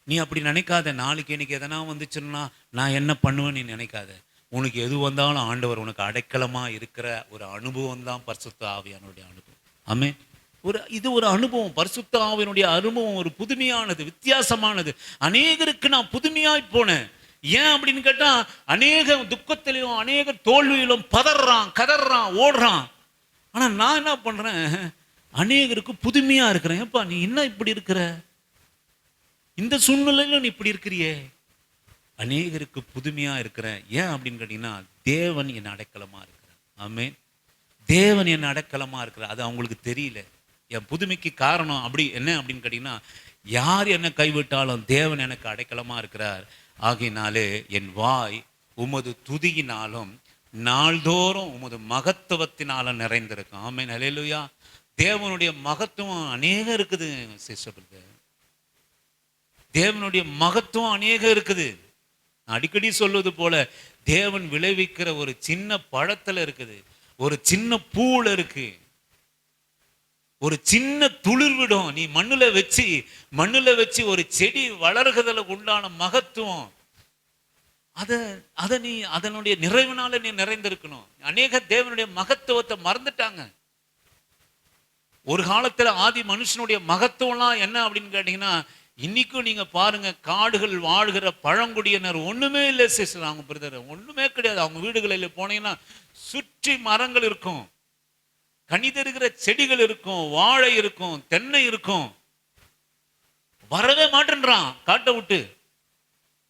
நீ அப்படி நினைக்காத. நாளைக்கு எனக்கு எதனா வந்துச்சுன்னா நான் என்ன பண்ணுவேன்னு நீ நினைக்காத. உனக்கு எது வந்தாலும் ஆண்டவர் உனக்கு அடைக்கலமா இருக்கிற ஒரு அனுபவம் தான் பரிசுத்த ஆவியானுடைய அனுபவம். ஆமென். இது ஒரு அனுபவம். பரிசுத்த ஆவியினுடைய அனுபவம் ஒரு புதுமையானது, வித்தியாசமானது. அநேகருக்கு நான் புதுமையாய் போனேன். ஏன் அப்படின்னு கேட்டா, அநேக துக்கத்திலையும் அநேக தோல்வியிலும் பதறான், கதறான், ஓடுறான். ஆனா நான் என்ன பண்றேன்? அநேகருக்கு புதுமையா இருக்கிறேன். ஏப்பா நீ என்ன இப்படி இருக்கிற? இந்த சூழ்நிலையில நீ இப்படி இருக்கிறியே. அநேகருக்கு புதுமையா இருக்கிறேன். ஏன் அப்படின்னு கேட்டீங்கன்னா, தேவன் என் அடைக்கலமா இருக்கிறார். ஆமென். தேவன் என் அடைக்கலமா இருக்கிறார். அது அவங்களுக்கு தெரியல. என் புதுமைக்கு காரணம் அப்படி என்ன அப்படின்னு கேட்டீங்கன்னா, யார் என்னை கைவிட்டாலும் தேவன் எனக்கு அடைக்கலமா இருக்கிறார். ஆகினாலே என் வாய் உமது துதியினாலும் நாள்தோறும் உமது மகத்துவத்தினாலும் நிறைந்திருக்கும். ஆமென், அல்லேலூயா. தேவனுடைய மகத்துவம் அநேகம் இருக்குது சிஸ்டர். தேவனுடைய மகத்துவம் அநேகம் இருக்குது. அடிக்கடி சொல்வது போல, தேவன் விளைவிக்கிற ஒரு சின்ன பழத்துல இருக்குது, ஒரு சின்ன பூல இருக்கு, ஒரு சின்ன துளிர் விடும். நீ மண்ணுல வச்சு ஒரு செடி வளர்கிறதுல உண்டான மகத்துவம், அத நீ அதனுடைய நிறைவினால நீ நிறைந்திருக்கணும். அநேக தேவனுடைய மகத்துவத்தை மறந்துட்டாங்க. ஒரு காலத்துல ஆதி மனுஷனுடைய மகத்துவம்லாம் என்ன அப்படின்னு கேட்டீங்கன்னா, இன்னைக்கும் நீங்க பாருங்க, காடுகள் வாழ்கிற பழங்குடியினர் ஒண்ணுமே இல்லை சிஸ்டர். அவங்க பிரதர் ஒண்ணுமே கிடையாது. அவங்க வீடுகளில் போனீங்கன்னா சுற்றி மரங்கள் இருக்கும், கனி தருகிற செடிகள் இருக்கும், வாழை இருக்கும், தென்னை இருக்கும். வரவே மாட்டேன்றான் காட்டை விட்டு.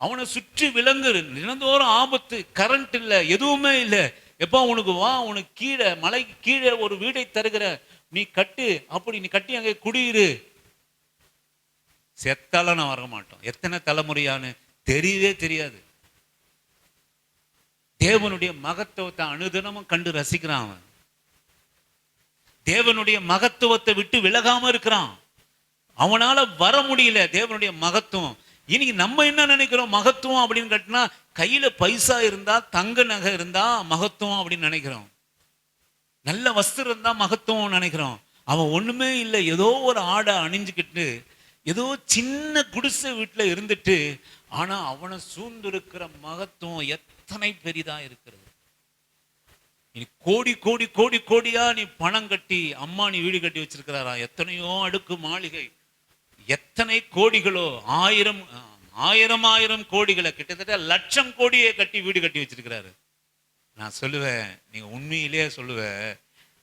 அவனை சுற்றி விலங்கு, தினந்தோறும் ஆபத்து, கரண்ட் இல்லை, எதுவுமே இல்லை. எப்போ உனக்கு வா, உனக்கு கீழே மலைக்கு கீழே ஒரு வீடை தருகிற, நீ கட்டு, அப்படி நீ கட்டி அங்கே குடியிரு. செத்தால நான் வர மாட்டோம். எத்தனை தலைமுறையான்னு தெரியவே தெரியாது. தேவனுடைய மகத்துவத்தை அனுதினமும் கண்டு ரசிக்கிறான் அவன். தேவனுடைய மகத்துவத்தை விட்டு விலகாம இருக்கிறான். அவனால வர முடியல தேவனுடைய மகத்துவம். இன்னைக்கு நம்ம என்ன நினைக்கிறோம்? மகத்துவம் அப்படின்னு கேட்டினா, கையில பைசா இருந்தா, தங்க நகை இருந்தா மகத்துவம் அப்படின்னு நினைக்கிறோம். நல்ல வஸ்திரம் இருந்தா மகத்துவம் நினைக்கிறோம். அவன் ஒண்ணுமே இல்லை, ஏதோ ஒரு ஆடை அணிஞ்சுக்கிட்டு, ஏதோ சின்ன குடிசை வீட்டுல இருந்துட்டு, ஆனா அவனை சூழ்ந்திருக்கிற மகத்துவம் எத்தனை பெரிதா இருக்கிறது. நீ கோடி கோடி கோடி கோடியா நீ பணம் கட்டி, அம்மா நீ வீடு கட்டி வச்சிருக்கிறாரா, எத்தனையோ அடுக்கு மாளிகை, எத்தனை கோடிகளோ, ஆயிரம் கோடிகளை, கிட்டத்தட்ட 1,00,000 கோடியை கட்டி வீடு கட்டி வச்சிருக்கிறாரு. நான் சொல்லுவேன், நீங்க உண்மையிலேயே சொல்லுவேன்,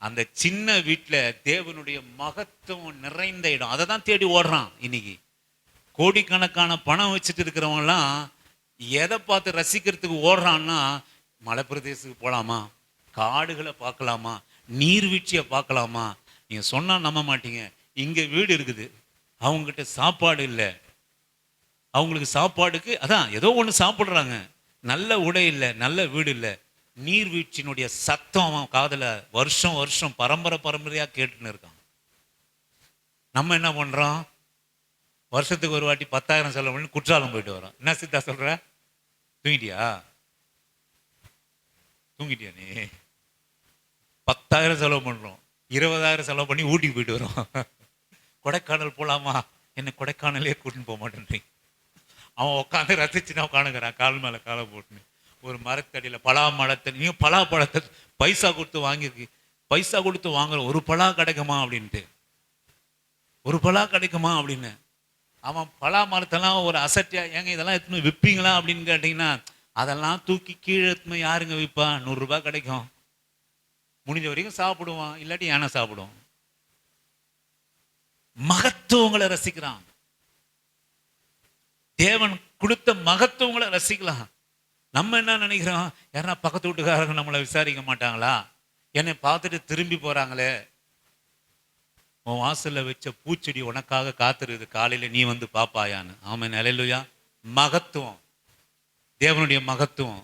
அந்த சின்ன வீட்டுல தேவனுடைய மகத்துவம் நிறைந்த இடம், அதை தான் தேடி ஓடுறான். இன்னைக்கு கோடிக்கணக்கான பணம் வச்சுட்டு இருக்கிறவங்கலாம் எதை பார்த்து ரசிக்கிறதுக்கு ஓடுறான்னா, மலை பிரதேசத்துக்கு போகலாமா, காடுகளை பார்க்கலாமா, நீர்வீழ்ச்சியை பார்க்கலாமா. நீங்க சொன்னா நம்ப மாட்டீங்க, இங்க வீடு இருக்குது, அவங்ககிட்ட சாப்பாடு இல்லை, அவங்களுக்கு சாப்பாடுக்கு அதான் ஏதோ ஒன்று சாப்பிட்றாங்க, நல்ல உடை இல்லை, நல்ல வீடு இல்லை, நீர்வீழ்ச்சியினுடைய சத்தம் அவன் காதுல வருஷம் வருஷம் பரம்பரையா கேட்டுன்னு இருக்கான். நம்ம என்ன பண்றோம்? வருஷத்துக்கு ஒரு வாட்டி 10,000 செலவு பண்ணி குற்றாலம் போயிட்டு வரோம். என்ன சித்தா சொல்ற? தூங்கிட்டியா நீ? 10,000 செலவு பண்றோம், 20,000 செலவு பண்ணி ஊட்டிக்கு போயிட்டு வரோம். கொடைக்கானல் போலாமா, என்னை கொடைக்கானலே கூட்டின்னு போக மாட்டேன்றீங்க. அவன் உட்காந்து ரசிச்சுன்னா உட்காந்துக்கிறான், கால் மேலே காலை போட்டுன்னு. ஒரு மரத்தடியில் பலா மரத்தை, நீங்கள் பலா பழத்தை பைசா கொடுத்து வாங்கியிருக்கு, பைசா கொடுத்து வாங்குற ஒரு பலா கிடைக்குமா அப்படின்ட்டு, ஒரு பலா கிடைக்குமா அப்படின்னு. அவன் பலா மரத்தெல்லாம் ஒரு அசட்டியா, ஏங்க இதெல்லாம் எடுத்துன்னு விற்பீங்களா அப்படின்னு கேட்டிங்கன்னா, அதெல்லாம் தூக்கி கீழே எடுத்துன்னு யாருங்க விற்பா, 100 ரூபாய் கிடைக்கும், முடிஞ்ச வரைக்கும் சாப்பிடுவான், இல்லாட்டி யானை சாப்பிடுவோம். மகத்துவங்களை ரசிக்கிறான். தேவன் கொடுத்த மகத்துவங்களை ரசிக்கலாம். நம்ம என்ன நினைக்கிறோம், யாரா பக்கத்து வீட்டுக்காரங்க நம்மளை விசாரிக்க மாட்டாங்களா, என்னை பார்த்துட்டு திரும்பி போறாங்களே, உன் வாசல்ல வச்ச பூச்செடி உனக்காக காத்துருது, காலையில நீ வந்து பாப்பாயான்னு. ஆமென், அல்லேலூயா. மகத்துவம், தேவனுடைய மகத்துவம்.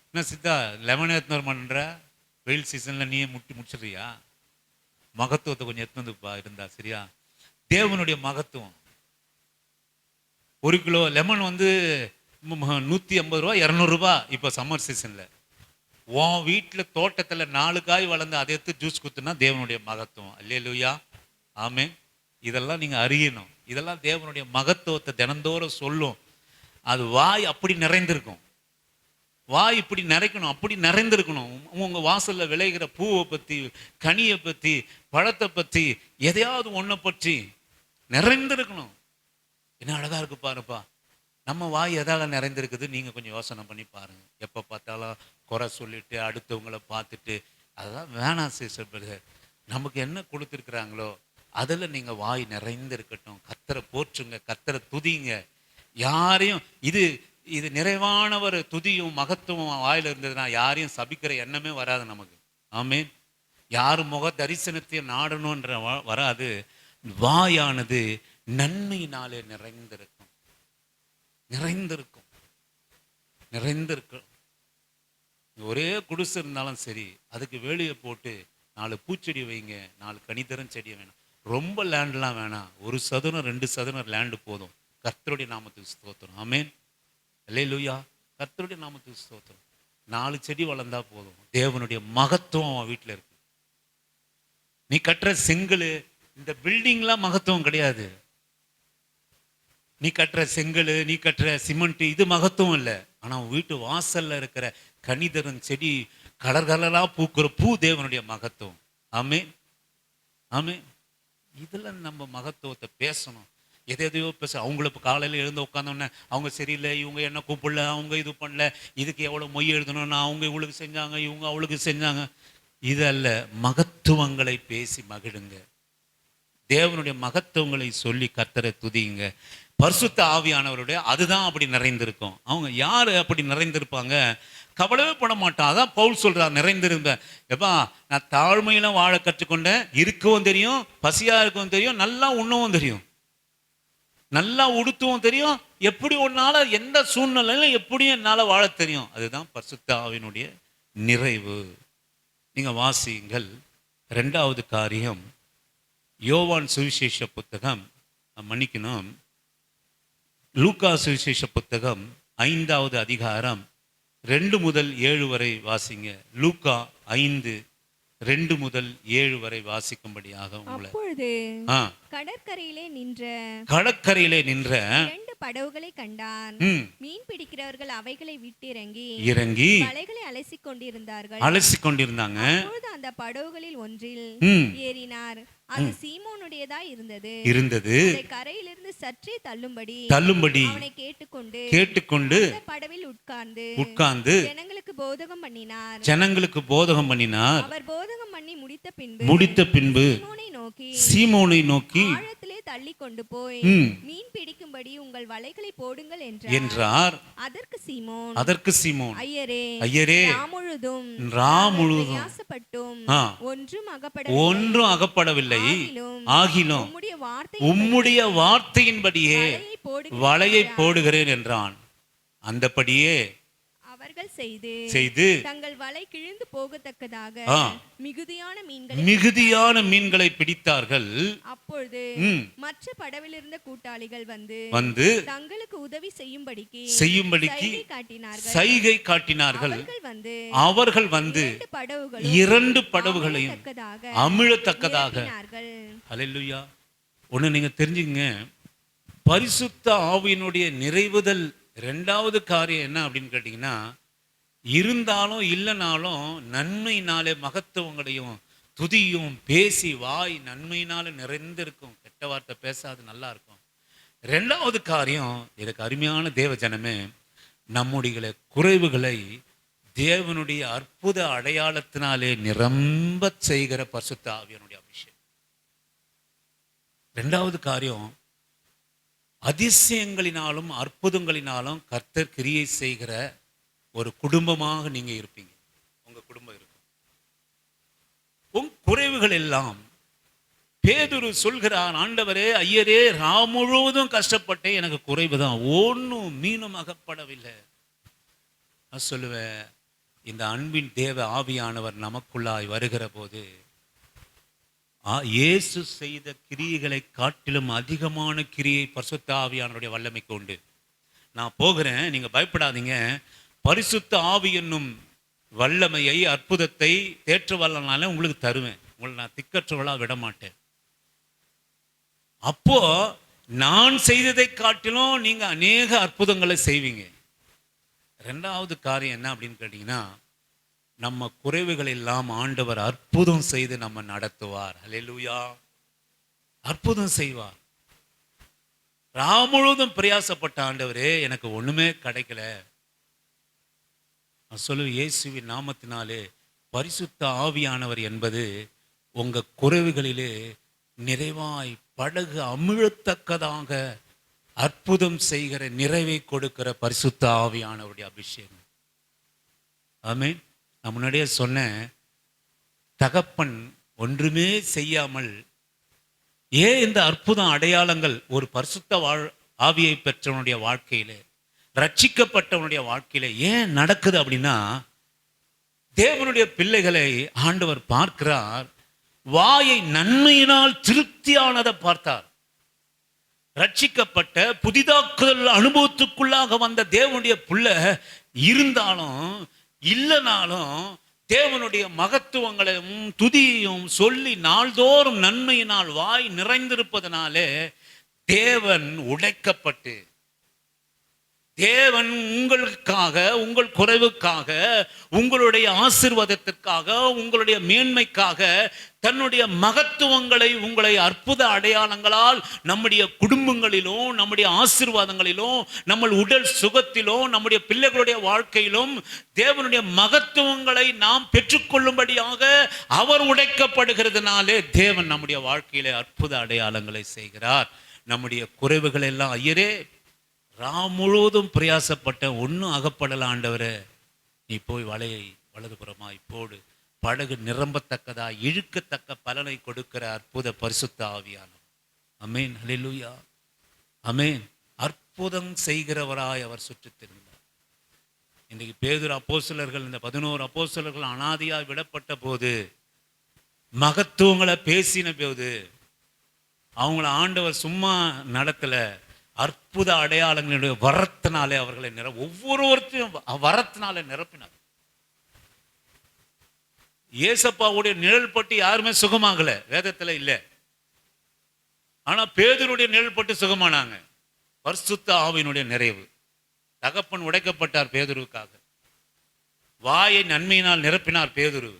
என்ன சித்தா லெமன் எடுத்துன்னு பண்ற, வெயில் சீசன்ல நீயே முடிச்சிடுறியா? மகத்துவத்தை கொஞ்சம் எடுத்துன்னு இருந்தா சரியா? தேவனுடைய மகத்துவம். 1 கிலோ லெமன் வந்து 150 ரூபா 200 ரூபா இப்போ சம்மர் சீசன்ல. உன் வீட்டில் தோட்டத்தில் 4 காய் வளர்ந்து அதை எடுத்து ஜூஸ் குத்துனா தேவனுடைய மகத்துவம். அல்லேலூயா, ஆமென். இதெல்லாம் நீங்க அறியணும். இதெல்லாம் தேவனுடைய மகத்துவத்தை தினந்தோறும் சொல்லும். அது வாய் அப்படி நிறைந்திருக்கும், வாய் இப்படி நிறைக்கணும், அப்படி நிறைந்திருக்கணும். உங்க வாசல்ல விளைகிற பூவை பத்தி, கனியை பத்தி, பழத்தை பத்தி, எதையாவது ஒன்றை பற்றி நிறைந்திருக்கணும். என்ன அழகா இருக்கு பாருப்பா. நம்ம வாய் எதால நிறைந்திருக்குது, நீங்க கொஞ்சம் யோசனை பண்ணி பாருங்க. எப்ப பார்த்தாலும் குறை சொல்லிட்டு அடுத்தவங்களை பார்த்துட்டு, அதெல்லாம் வேணாம் சிஸ்டர். நமக்கு என்ன கொடுத்துருக்குறாங்களோ அதுல நீங்க வாய் நிறைந்திருக்கட்டும். கர்த்தரை போற்றுங்க, கர்த்தரை துதிங்க. யாரையும் இது இது நிறைவானவர் துதியும் மகத்துவம் வாயில இருந்ததுன்னா யாரையும் சபிக்கிற எண்ணமே வராது நமக்கு. ஆமென். யாரும் முக தரிசனத்தையும் நாடணும்ன்ற வராது. வாயானது நன்மையினாலே நிறைந்திருக்கும், நிறைந்திருக்கும், நிறைந்திருக்கும். ஒரே குடிசை இருந்தாலும் சரி, அதுக்கு வேலியை போட்டு 4 பூச்செடி வைங்க, 4 கனிதரும் செடியை வேணும். ரொம்ப லேண்ட்லாம் வேணாம், 1 சதுரம் 2 சதுரம் லேண்டு போதும். கர்த்தருடைய நாமத்துக்கு ஸ்தோத்திரம். ஆமென், அல்லேலூயா. கர்த்தருடைய நாமத்துக்கு ஸ்தோத்திரம். 4 செடி வளர்ந்தா போதும். தேவனுடைய மகத்துவம் அவன் வீட்டில் இருக்கு. நீ கட்டுற செங்கல், இந்த பில்டிங்லாம் மகத்துவம் கிடையாது. நீ கட்டுற செங்கல், நீ கட்டுற சிமெண்ட், இது மகத்துவம் இல்லை. ஆனா வீட்டு வாசல்ல இருக்கிற கனிதரும் செடி, கலர் கலரா பூக்கிற பூ தேவனுடைய மகத்துவம். ஆமென், ஆமென். இதுல நம்ம மகத்துவத்தை பேசணும். எதையோ பேச. அவங்கள இப்போ காலையில் எழுந்து உட்காந்தோன்னே அவங்க சரியில்லை, இவங்க என்ன கூப்பிடல, அவங்க இது பண்ணல, இதுக்கு எவ்வளோ மொய் எழுதணும்னா அவங்க இவளுக்கு செஞ்சாங்க, இவங்க அவளுக்கு செஞ்சாங்க. இதல்ல, மகத்துவங்களை பேசி மகிழுங்க. தேவனுடைய மகத்துவங்களை சொல்லி கர்த்தரை துதிங்க. பரிசுத்த ஆவியானவருடைய அதுதான் அப்படி நிறைந்திருக்கும். அவங்க யாரு அப்படி நிறைந்திருப்பாங்க? கவலையே பட மாட்டான். அதான் பவுல் சொல்றார், நிறைந்திருந்த எப்பா நான் தாழ்மையில வாழ கற்றுக்கொண்டேன். இருக்கவும் தெரியும், பசியா இருக்கவும் தெரியும், நல்லா உண்ணவும் தெரியும், நல்லா உடுத்தவும் தெரியும், எப்படி ஒன்னால எந்த சூழ்நிலையில எப்படியும் என்னால வாழ தெரியும். அதுதான் பரிசுத்த ஆவியினுடைய நிறைவு. நீங்க வாசியுங்கள். 2வது காரியம், யோவான் சுவிசேஷ புத்தகம், மன்னிக்கணும், லூக்கா சுவிசேஷ புத்தகம் 5வது அதிகாரம் 2 முதல் 7 வரை வாசிங்க. லூக்கா 5 2 முதல் 7 வரை வாசிக்கும்படியாக உங்களை. அப்பொழுது கடற்கரையிலே நின்ற 2 படகுகளை கண்டான். மீன் பிடிக்கிறவர்கள் அவைகளை விட்டு இறங்கி வலைகளை அலசிக் கொண்டிருந்தாங்க. அப்பொழுது அந்த படகுகளில் ஒன்றில் ஏறினார். அது சீமோனுடையதாய் இருந்தது. அதை கரையிலிருந்து சற்றே தள்ளும்படி அவனை கேட்டுக்கொண்டு படவில் உட்கார்ந்து ஜனங்களுக்கு போதகம் பண்ணினார். அவர் போதகம் பண்ணி முடித்த பின்பு சீமோனை நோக்கி ஆழத்திலே தள்ளி கொண்டு போய் மீன் பிடிக்கும்படி உங்கள் வலைகளை போடுங்கள் என்றார். அதற்கு சீமோன் ஐயரே ராமுழுதும் பிரயாசப்பட்டும் ஒன்றும் அகப்படவில்லை. ஆகிலும் உம்முடைய வார்த்தையின்படியே வலையை போடுகிறேன் என்றான். அந்தபடியே அவர்கள் செய்து தங்கள் வலை கிழிந்து போகத்தக்கதாக மிகுதியான மீன்களை பிடித்தார்கள். அப்பொழுது மற்ற படவில் இருந்த கூட்டாளிகள் வந்து தங்களுக்கு உதவி செய்யும்படிக்கு சைகை காட்டினார்கள். அவர்கள் வந்து 2 படவுகளையும் அமிழத்தக்கதாக. அல்லேலூயா. ஒண்ணு நீங்க தெரிஞ்சுங்க, பரிசுத்த ஆவியினுடைய நிறைவுதல் ரெண்டாவது காரியம் என்ன அப்படின்னு கேட்டிங்கன்னா, இருந்தாலும் இல்லைனாலும் நன்மையினாலே மகத்துவங்களையும் துதியும் பேசி வாய் நன்மையினால நிறைந்திருக்கும். கெட்ட வார்த்தை பேசாது, நல்லா இருக்கும். ரெண்டாவது காரியம், எனக்கு அருமையான தேவ ஜனமே, நம்முடைய குறைவுகளை தேவனுடைய அற்புத அடையாளத்தினாலே நிரம்ப செய்கிற பரிசுத்த ஆவியினுடைய அபிஷேகம். ரெண்டாவது காரியம், அதிசயங்களினாலும் அற்புதங்களினாலும் கர்த்தர் கிரியை செய்கிற ஒரு குடும்பமாக நீங்க இருப்பீங்க. உங்க குடும்பம் இருக்கும். உங்க குறைவுகள் எல்லாம் பேதுரு சொல்கிறான், ஆண்டவரே ஐயரே ராம் முழுவதும் கஷ்டப்பட்டேன், எனக்கு குறைவு தான், ஒன்றும் மீனும் அகப்படவில்லை. நான் சொல்லுவேன், இந்த அன்பின் தேவ ஆவியானவர் நமக்குள்ளாய் வருகிற போது இயேசு செய்த கிரியைகளை காட்டிலும் அதிகமான கிரியை பரிசுத்த ஆவியானவருடைய வல்லமைக்கு உண்டு. நான் போகிறேன், நீங்க பயப்படாதீங்க. பரிசுத்த ஆவி என்னும் வல்லமையை அற்புதத்தை தேற்ற வல்லனால உங்களுக்கு தருவேன். உங்களை நான் திக்கற்றவளா விட மாட்டேன். அப்போ நான் செய்ததை காட்டிலும் நீங்க அநேக அற்புதங்களை செய்வீங்க. ரெண்டாவது காரியம் என்ன அப்படின்னு கேட்டீங்கன்னா, நம்ம குறைவுகள் எல்லாம் ஆண்டவர் அற்புதம் செய்து நம்ம நடத்துவார். அல்லேலூயா. அற்புதம் செய்வார். முழுவதும் பிரயாசப்பட்ட ஆண்டவரே எனக்கு ஒண்ணுமே கிடைக்கல, நான் சொல்லுவேன், இயேசுவின் நாமத்தினாலே பரிசுத்த ஆவியானவர் என்பது உங்க குறைவுகளிலே நிறைவாய் படகு அமிழத்தக்கதாக அற்புதம் செய்கிற நிறைவை கொடுக்கிற பரிசுத்த ஆவியானவருடைய அபிஷேகம். ஆமென். நான் முன்னாடியே சொன்னேன், தகப்பன் ஒன்றுமே செய்யாமல் ஏன் இந்த அற்புதம் அடையாளங்கள் ஒரு பரிசுத்த ஆவியை பெற்றவனுடைய வாழ்க்கையிலே, ரட்சிக்கப்பட்டவனுடைய வாழ்க்கையில ஏன் நடக்குது அப்படின்னா, தேவனுடைய பிள்ளைகளை ஆண்டவர் பார்க்கிறார், வாயை நன்மையினால் திருப்தியானதை பார்த்தார். ரட்சிக்கப்பட்ட புதிதாக்குதல் அனுபவத்துக்குள்ளாக வந்த தேவனுடைய பிள்ளை இருந்தாலும் இல்லைனாலும் தேவனுடைய மகத்துவங்களையும் துதியையும் சொல்லி நாள்தோறும் நன்மையினால் வாய் நிறைந்திருப்பதனாலே தேவன் உடைக்கப்பட்டு, தேவன் உங்களுக்காக, உங்கள் குறைவுக்காக, உங்களுடைய ஆசீர்வாதத்திற்காக, உங்களுடைய மேன்மைக்காக தன்னுடைய மகத்துவங்களை உங்களை அற்புத அடையாளங்களால் நம்முடைய குடும்பங்களிலும் நம்முடைய ஆசீர்வாதங்களிலும் நம்ம உடல் சுகத்திலும் நம்முடைய பிள்ளைகளுடைய வாழ்க்கையிலும் தேவனுடைய மகத்துவங்களை நாம் பெற்றுக்கொள்ளும்படியாக அவர் உடைக்கப்படுகிறதுனாலே தேவன் நம்முடைய வாழ்க்கையிலே அற்புத அடையாளங்களை செய்கிறார். நம்முடைய குறைவுகள் எல்லாம் ஐயரே முழுவதும் பிரயாசப்பட்ட ஒன்றும் அகப்படல ஆண்டவரே, நீ போய் வலையை வலதுபுறமாய் போடு, படகு நிரம்பத்தக்கதா இழுக்கத்தக்க பலனை கொடுக்கிற அற்புத பரிசுத்த ஆவியானவர். அமேன். ஹல்லேலூயா. அமேன். அற்புதம் செய்கிறவராய் அவர் சுற்றித் திருந்தார். இன்றைக்கு பேதுரு அப்போஸ்தலர்கள், இந்த 11 அப்போஸ்தலர்கள் அனாதியாய் விடப்பட்ட போது, மகத்துவங்களை பேசின போது அவங்கள ஆண்டவர் சும்மா நடக்கல, அற்புத அடையாளங்களுடைய வரத்தினாலே அவர்களை ஒவ்வொருவரையும் வரத்தினாலே நிரப்பினார். ஏசப்பாவுடைய நிழல் பட்டு யாருமே சுகமாகல, வேதத்துல இல்லை. ஆனா பேதுருடைய நிழல் பட்டு சுகமானாங்க. பரிசுத்த ஆவியினுடைய நிறைவு. தகப்பன் உடைக்கப்பட்டார் பேதுருவுக்காக. வாயை நன்மையினால் நிரப்பினார் பேதுரு.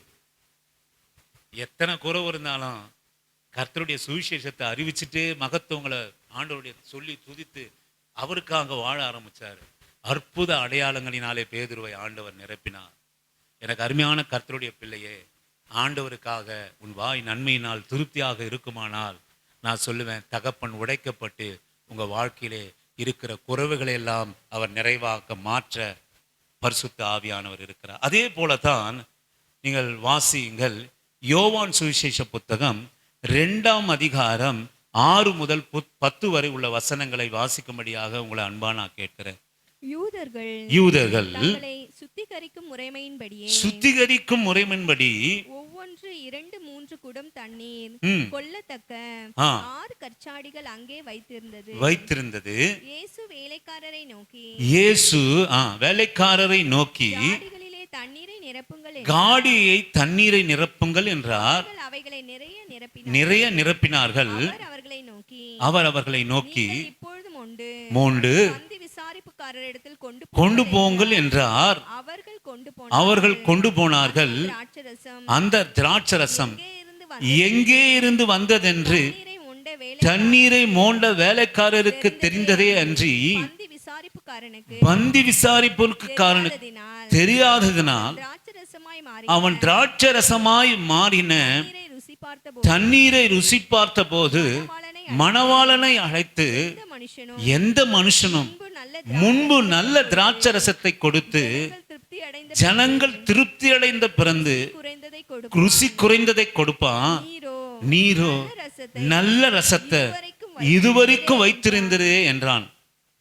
எத்தனை குறைவு இருந்தாலும் கர்த்தருடைய சுவிசேஷத்தை அறிவிச்சுட்டு மகத்துவங்களை ஆண்டவருடைய சொல்லி துதித்து அவருக்காக வாழ ஆரம்பிச்சார். அற்புத அடையாளங்களினாலே பேதுருவை ஆண்டவர் நிரப்பினார். எனக்கு அருமையான கர்த்தருடைய பிள்ளையே, ஆண்டவருக்காக உன் வாய் நன்மையினால் திருப்தியாக இருக்குமானால் நான் சொல்லுவேன், தகப்பன் உடைக்கப்பட்டு உங்க வாழ்க்கையிலே இருக்கிற குறைவுகளை எல்லாம் அவர் நிறைவாக்க மாற்ற பரிசுத்த ஆவியானவர் இருக்கிறார். அதே போலதான் நீங்கள் வாசியுங்கள், யோவான் சுவிசேஷ புத்தகம் 2ஆம் அதிகாரம் 6 முதல் 10 வரை உள்ள வசனங்களை வாசிக்கும்படியாக உங்களை அன்பா நான் கேட்கிறேன். யூதர்கள் சுத்திகரிக்கும் முறைமையின்படி ஒவ்வொன்று 2-3 குடம் தண்ணீர் கொள்ளத்தக்க 6 கற்சாடிகள் அங்கே வைத்திருந்தது. இயேசு வேலைக்காரரை நோக்கி காடியை தண்ணீரை நிரப்புங்கள் என்றார். நிறைய நிரப்பினார்கள். அவர் அவர்களை நோக்கி மோண்டு பந்தி விசாரிப்புக்காரரிடத்தில் கொண்டு போங்கள் என்றார். அவர்கள் கொண்டு போனார்கள். அந்த திராட்சரசம் எங்கே இருந்து வந்ததென்று தண்ணீரை மோண்ட வேலைக்காரருக்கு தெரிந்ததே அன்றி பந்தி விசாரிப்புக்காரனுக்கு தெரியாததினால் அவன் திராட்சரசமாய் மாறின தண்ணீரை ருசி பார்த்த போது மணவாளனை அழைத்து, எந்த மனுஷனும் முன்பு நல்ல திராட்சரசத்தை கொடுத்து ஜனங்கள் திருப்தி அடைந்த பிறந்து ருசி குறைந்ததை கொடுப்பான், நீரோ நல்ல ரசத்தை இதுவரைக்கும் வைத்திருந்ததே என்றான்.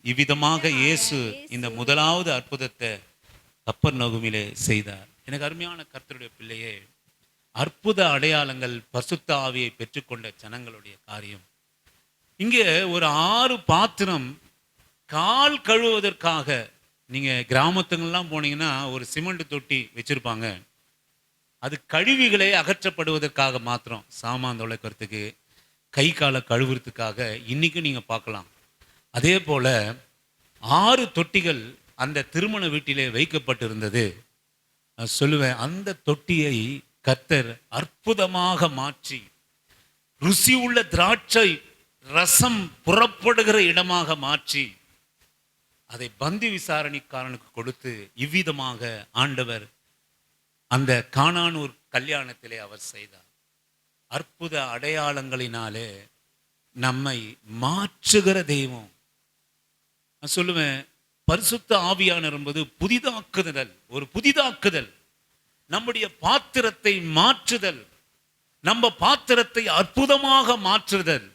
இவ்விதமாக இயேசு இந்த முதலாவது அற்புதத்தை கப்பர்நகூமிலே செய்தார். எனக்கு அருமையான கர்த்தருடைய பிள்ளையே, அற்புத அடையாளங்கள் பரிசுத்த ஆவியை பெற்றுக்கொண்ட ஜனங்களுடைய காரியம். இங்கே ஒரு 6 பாத்திரம் கால் கழுவுவதற்காக, நீங்க கிராமத்துங்கள்லாம் போனீங்கன்னா ஒரு சிமெண்ட் தொட்டி வச்சிருப்பாங்க. அது கழிவுகளை அகற்றப்படுவதற்காக மாத்திரம், சாமான் தொலைக்கிறதுக்கு, கை காலை கழுவுறதுக்காக இன்னைக்கு நீங்க பார்க்கலாம். அதே போல 6 தொட்டிகள் அந்த திருமண வீட்டிலே வைக்கப்பட்டிருந்தது. நான் சொல்லுவேன், அந்த தொட்டியை கர்த்தர் அற்புதமாக மாற்றி ருசி உள்ள திராட்சை ரசம் புறப்படுகிற இடமாக மாற்றி அதை பந்தி விசாரணைக்காரனுக்கு கொடுத்து இவ்விதமாக ஆண்டவர் அந்த கானானூர் கல்யாணத்திலே அவர் செய்தார். அற்புத அடையாளங்களினாலே நம்மை மாற்றுகிற தெய்வம். நான் சொல்லுவேன், பரிசுத்த ஆவியானவர் என்பது புதிதாக்குதல், ஒரு புதிதாக்குதல், நம்முடைய பாத்திரத்தை மாற்றுதல், நம்ம பாத்திரத்தை அற்புதமாக மாற்றுதல்.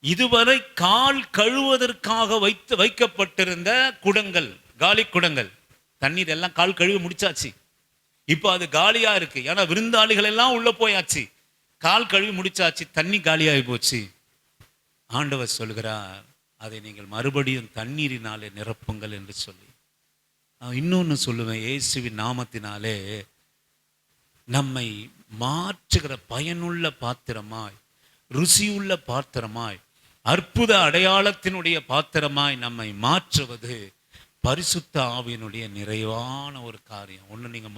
இதுவரை கால் கழுவதற்காக வைக்கப்பட்டிருந்த குடங்கள், காலி குடங்கள், தண்ணீர் எல்லாம் கால் கழுவி முடிச்சாச்சு. இப்போ அது காலியா இருக்கு. ஏன்னா விருந்தாளிகள் எல்லாம் உள்ள போயாச்சு, கால் கழுவி முடிச்சாச்சு, தண்ணி காலியாகி போச்சு. ஆண்டவர் சொல்கிறார், அதை நீங்கள் மறுபடியும் தண்ணீரினாலே நிரப்புங்கள் என்று சொல்லி. நான் இன்னொன்று சொல்லுவேன், இயேசுவின் நாமத்தினாலே நம்மை மாற்றுகிற பயனுள்ள பாத்திரமாய், ருசியுள்ள பாத்திரமாய், அற்புத அடையாளத்தினுடைய பாத்திரமாய் நம்மை மாற்றுவது பரிசுத்த ஆவியினுடைய நிறைவான ஒரு காரியம். ஒன்று நீங்க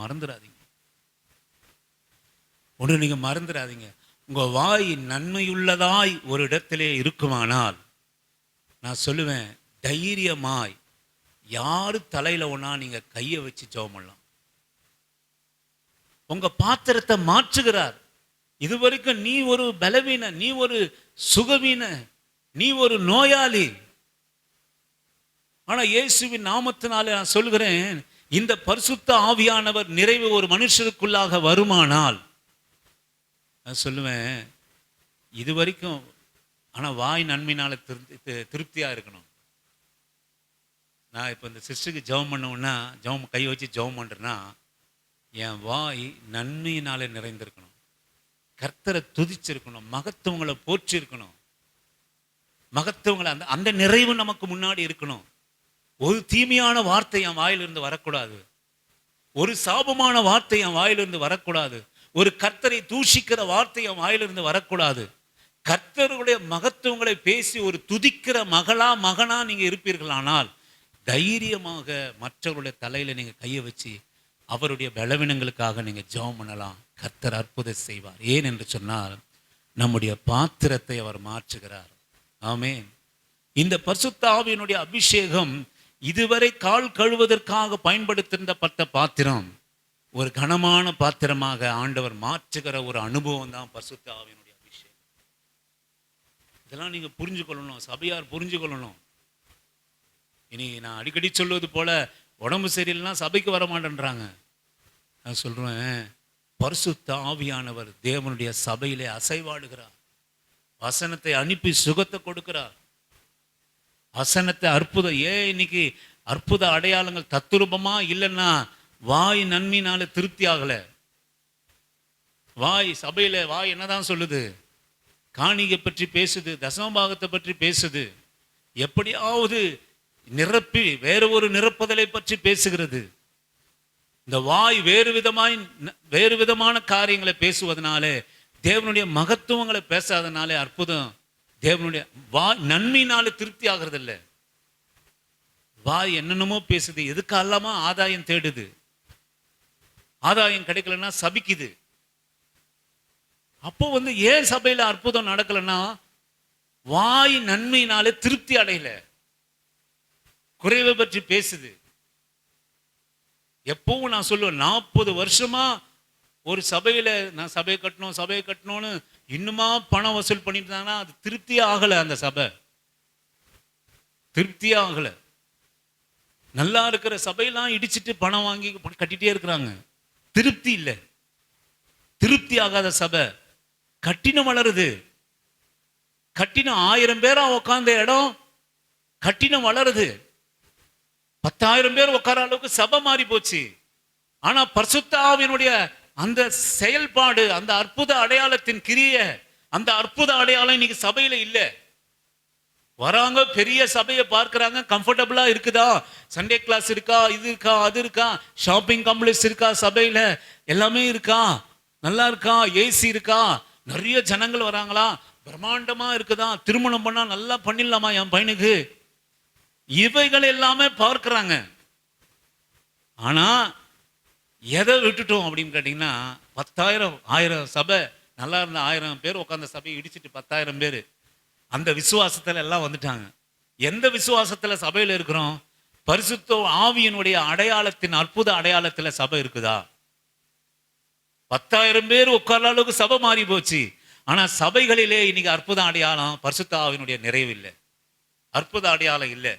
மறந்துடாதீங்க. உங்க வாய் நன்மையுள்ளதாய் ஒரு இடத்திலே இருக்குமானால், நான் சொல்லுவேன், தைரியமாய் யாரு தலையில ஒன்னா நீங்க கையை வச்சு ஜெபம் பண்ணலாம். உங்க பாத்திரத்தை மாற்றுகிறார். இதுவரைக்கும் நீ ஒரு பலவீன, நீ ஒரு சுகவீன, நீ ஒரு நோயாளி. ஆனா இயேசுவின் நாமத்தினாலே நான் சொல்கிறேன், இந்த பரிசுத்த ஆவியானவர் நிறைவு ஒரு மனுஷருக்குள்ளாக வருமானால், நான் சொல்லுவேன், இதுவரைக்கும் ஆனா வாய் நன்மையினால திருப்தியா இருக்கணும். நான் இப்ப இந்த சிஸ்டருக்கு ஜெபம் பண்ணோம்னா, கை வச்சு ஜெபம் பண்றேன்னா, என் வாய் நன்மையினாலே நிறைந்திருக்கணும், கர்த்தரை துதிச்சிருக்கணும், மகத்துவங்களை போற்றி இருக்கணும், மகத்துவங்களை அந்த நிறைவு நமக்கு முன்னாடி இருக்கணும். ஒரு தீமையான வார்த்தை என் வாயிலிருந்து வரக்கூடாது, ஒரு சாபமான வார்த்தை என் வாயிலிருந்து வரக்கூடாது, ஒரு கர்த்தரை தூஷிக்கிற வார்த்தை என் வாயிலிருந்து வரக்கூடாது. கர்த்தருடைய மகத்துவங்களை பேசி ஒரு துதிக்கிற மகனா நீங்க இருப்பீர்களானால், தைரியமாக மற்றவருடைய தலையில நீங்க கையை வச்சு அவருடைய பலவீனங்களுக்காக நீங்க ஜெபம் பண்ணலாம். கர்த்தர் அற்புதம் செய்வார். ஏன் என்று சொன்னால், நம்முடைய பாத்திரத்தை அவர் மாற்றுகிறார். ஆமென். இந்த பரிசுத்த ஆவியினுடைய அபிஷேகம் இதுவரை கால் கழுவதற்காக பயன்படுத்தப்பட்ட பாத்திரம் ஒரு கனமான பாத்திரமாக ஆண்டவர் மாற்றுகிற ஒரு அனுபவம் தான் பரிசுத்த ஆவியினுடைய அபிஷேகம். இதெல்லாம் நீங்க புரிஞ்சுக்கொள்ளணும், சபையார் புரிஞ்சுக்கொள்ளணும். இனி நான் அடிக்கடி சொல்வது போல, உடம்பு சரியில்லைன்னா சபைக்கு வர மாட்டேன்றாங்க. நான் சொல்றேன், பரிசுத்த ஆவியானவர் தேவனுடைய சபையிலே அசைவாடுகிறார். வசனத்தை அனுப்பி சுகத்தை கொடுக்கிறார். வசனத்தை அற்புதம். இன்னைக்கு அற்புத அடையாளங்கள் தத்துரூபமா இல்லைன்னா வாய் நன்மையினால திருப்தி ஆகல. வாய் சபையில வாய் என்னதான் சொல்லுது? காணிகை பற்றி பேசுது, தசமபாகத்தை பற்றி பேசுது, எப்படியாவது நிரப்பி வேற ஒரு நிரப்புதலை பற்றி பேசுகிறது. இந்த வாய் வேறு விதமான காரியங்களை பேசுவதனாலே, தேவனுடைய மகத்துவங்களை பேசாதனாலே அற்புதம் தேவனுடைய நன்மையினால திருப்தி ஆகிறது இல்லை. வாய் என்னென்னமோ பேசுது, எதுக்கெல்லாமா ஆதாயம் தேடுது. ஆதாயம் கிடைக்கலன்னா சபிக்குது. அப்போ ஏன் சபையில அற்புதம் நடக்கலன்னா வாய் நன்மையினாலே திருப்தி அடையல, குறைவை பற்றி பேசுது. எப்பவும் நான் சொல்லுவேன், 40 வருஷமா ஒரு சபையில நான் சபையை கட்டணும்னு இன்னுமா பணம் வசூல் பண்ணிட்டு இருந்தாங்கன்னா அது திருப்தியே ஆகல. அந்த சபை திருப்தியே ஆகல. நல்லா இருக்கிற சபையெல்லாம் இடிச்சிட்டு பணம் வாங்கி கட்டிட்டே இருக்கிறாங்க. திருப்தி இல்லை. திருப்தி ஆகாத சபை. கட்டினம் வளருது. கட்டினம் 1000 பேரா உட்கார்ந்த இடம் கட்டினம் வளருது. 10,000 பேர் உட்கார அளவுக்கு சபை மாறி போச்சு. ஆனா பரிசுத்த ஆவியினுடைய அந்த செயல்பாடு, அந்த அற்புத அடையாளத்தின் கிரிய, அந்த அற்புத அடையாளம் இன்னைக்கு சபையில இல்ல. வராங்க, பெரிய சபையை பார்க்கிறாங்க, கம்ஃபர்டபுளா இருக்குதா, சண்டே கிளாஸ் இருக்கா, இது இருக்கா, அது இருக்கா, ஷாப்பிங் காம்ப்ளெக்ஸ் இருக்கா, சபையில எல்லாமே இருக்கா, நல்லா இருக்கா, ஏசி இருக்கா, நிறைய ஜனங்கள் வராங்களா, பிரம்மாண்டமா இருக்குதா, திருமணம் பண்ணா நல்லா பண்ணிடலாமா என் பையனுக்கு, இவைகள் எல்லாமே பார்க்கிறாங்க. ஆனா எதை விட்டுட்டோம் அப்படின்னு கேட்டீங்கன்னா 10,000 சபை நல்லா இருந்த 1000 பேர் உட்கார்ந்த சபையை இடிச்சிட்டு 10,000 பேர் அந்த விசுவாசத்துல எல்லாம் வந்துட்டாங்க. எந்த விசுவாசத்துல சபையில இருக்கிறோம்? பரிசுத்த ஆவியினுடைய அடையாளத்தின் அற்புத அடையாளத்துல சபை இருக்குதா? 10,000 பேர் உட்கார்ற அளவுக்கு சபை மாறி போச்சு. ஆனா சபைகளிலே இன்னைக்கு அற்புத அடையாளம், பரிசுத்த ஆவியினுடைய நிறைவு இல்லை, அற்புத அடையாளம் இல்லை.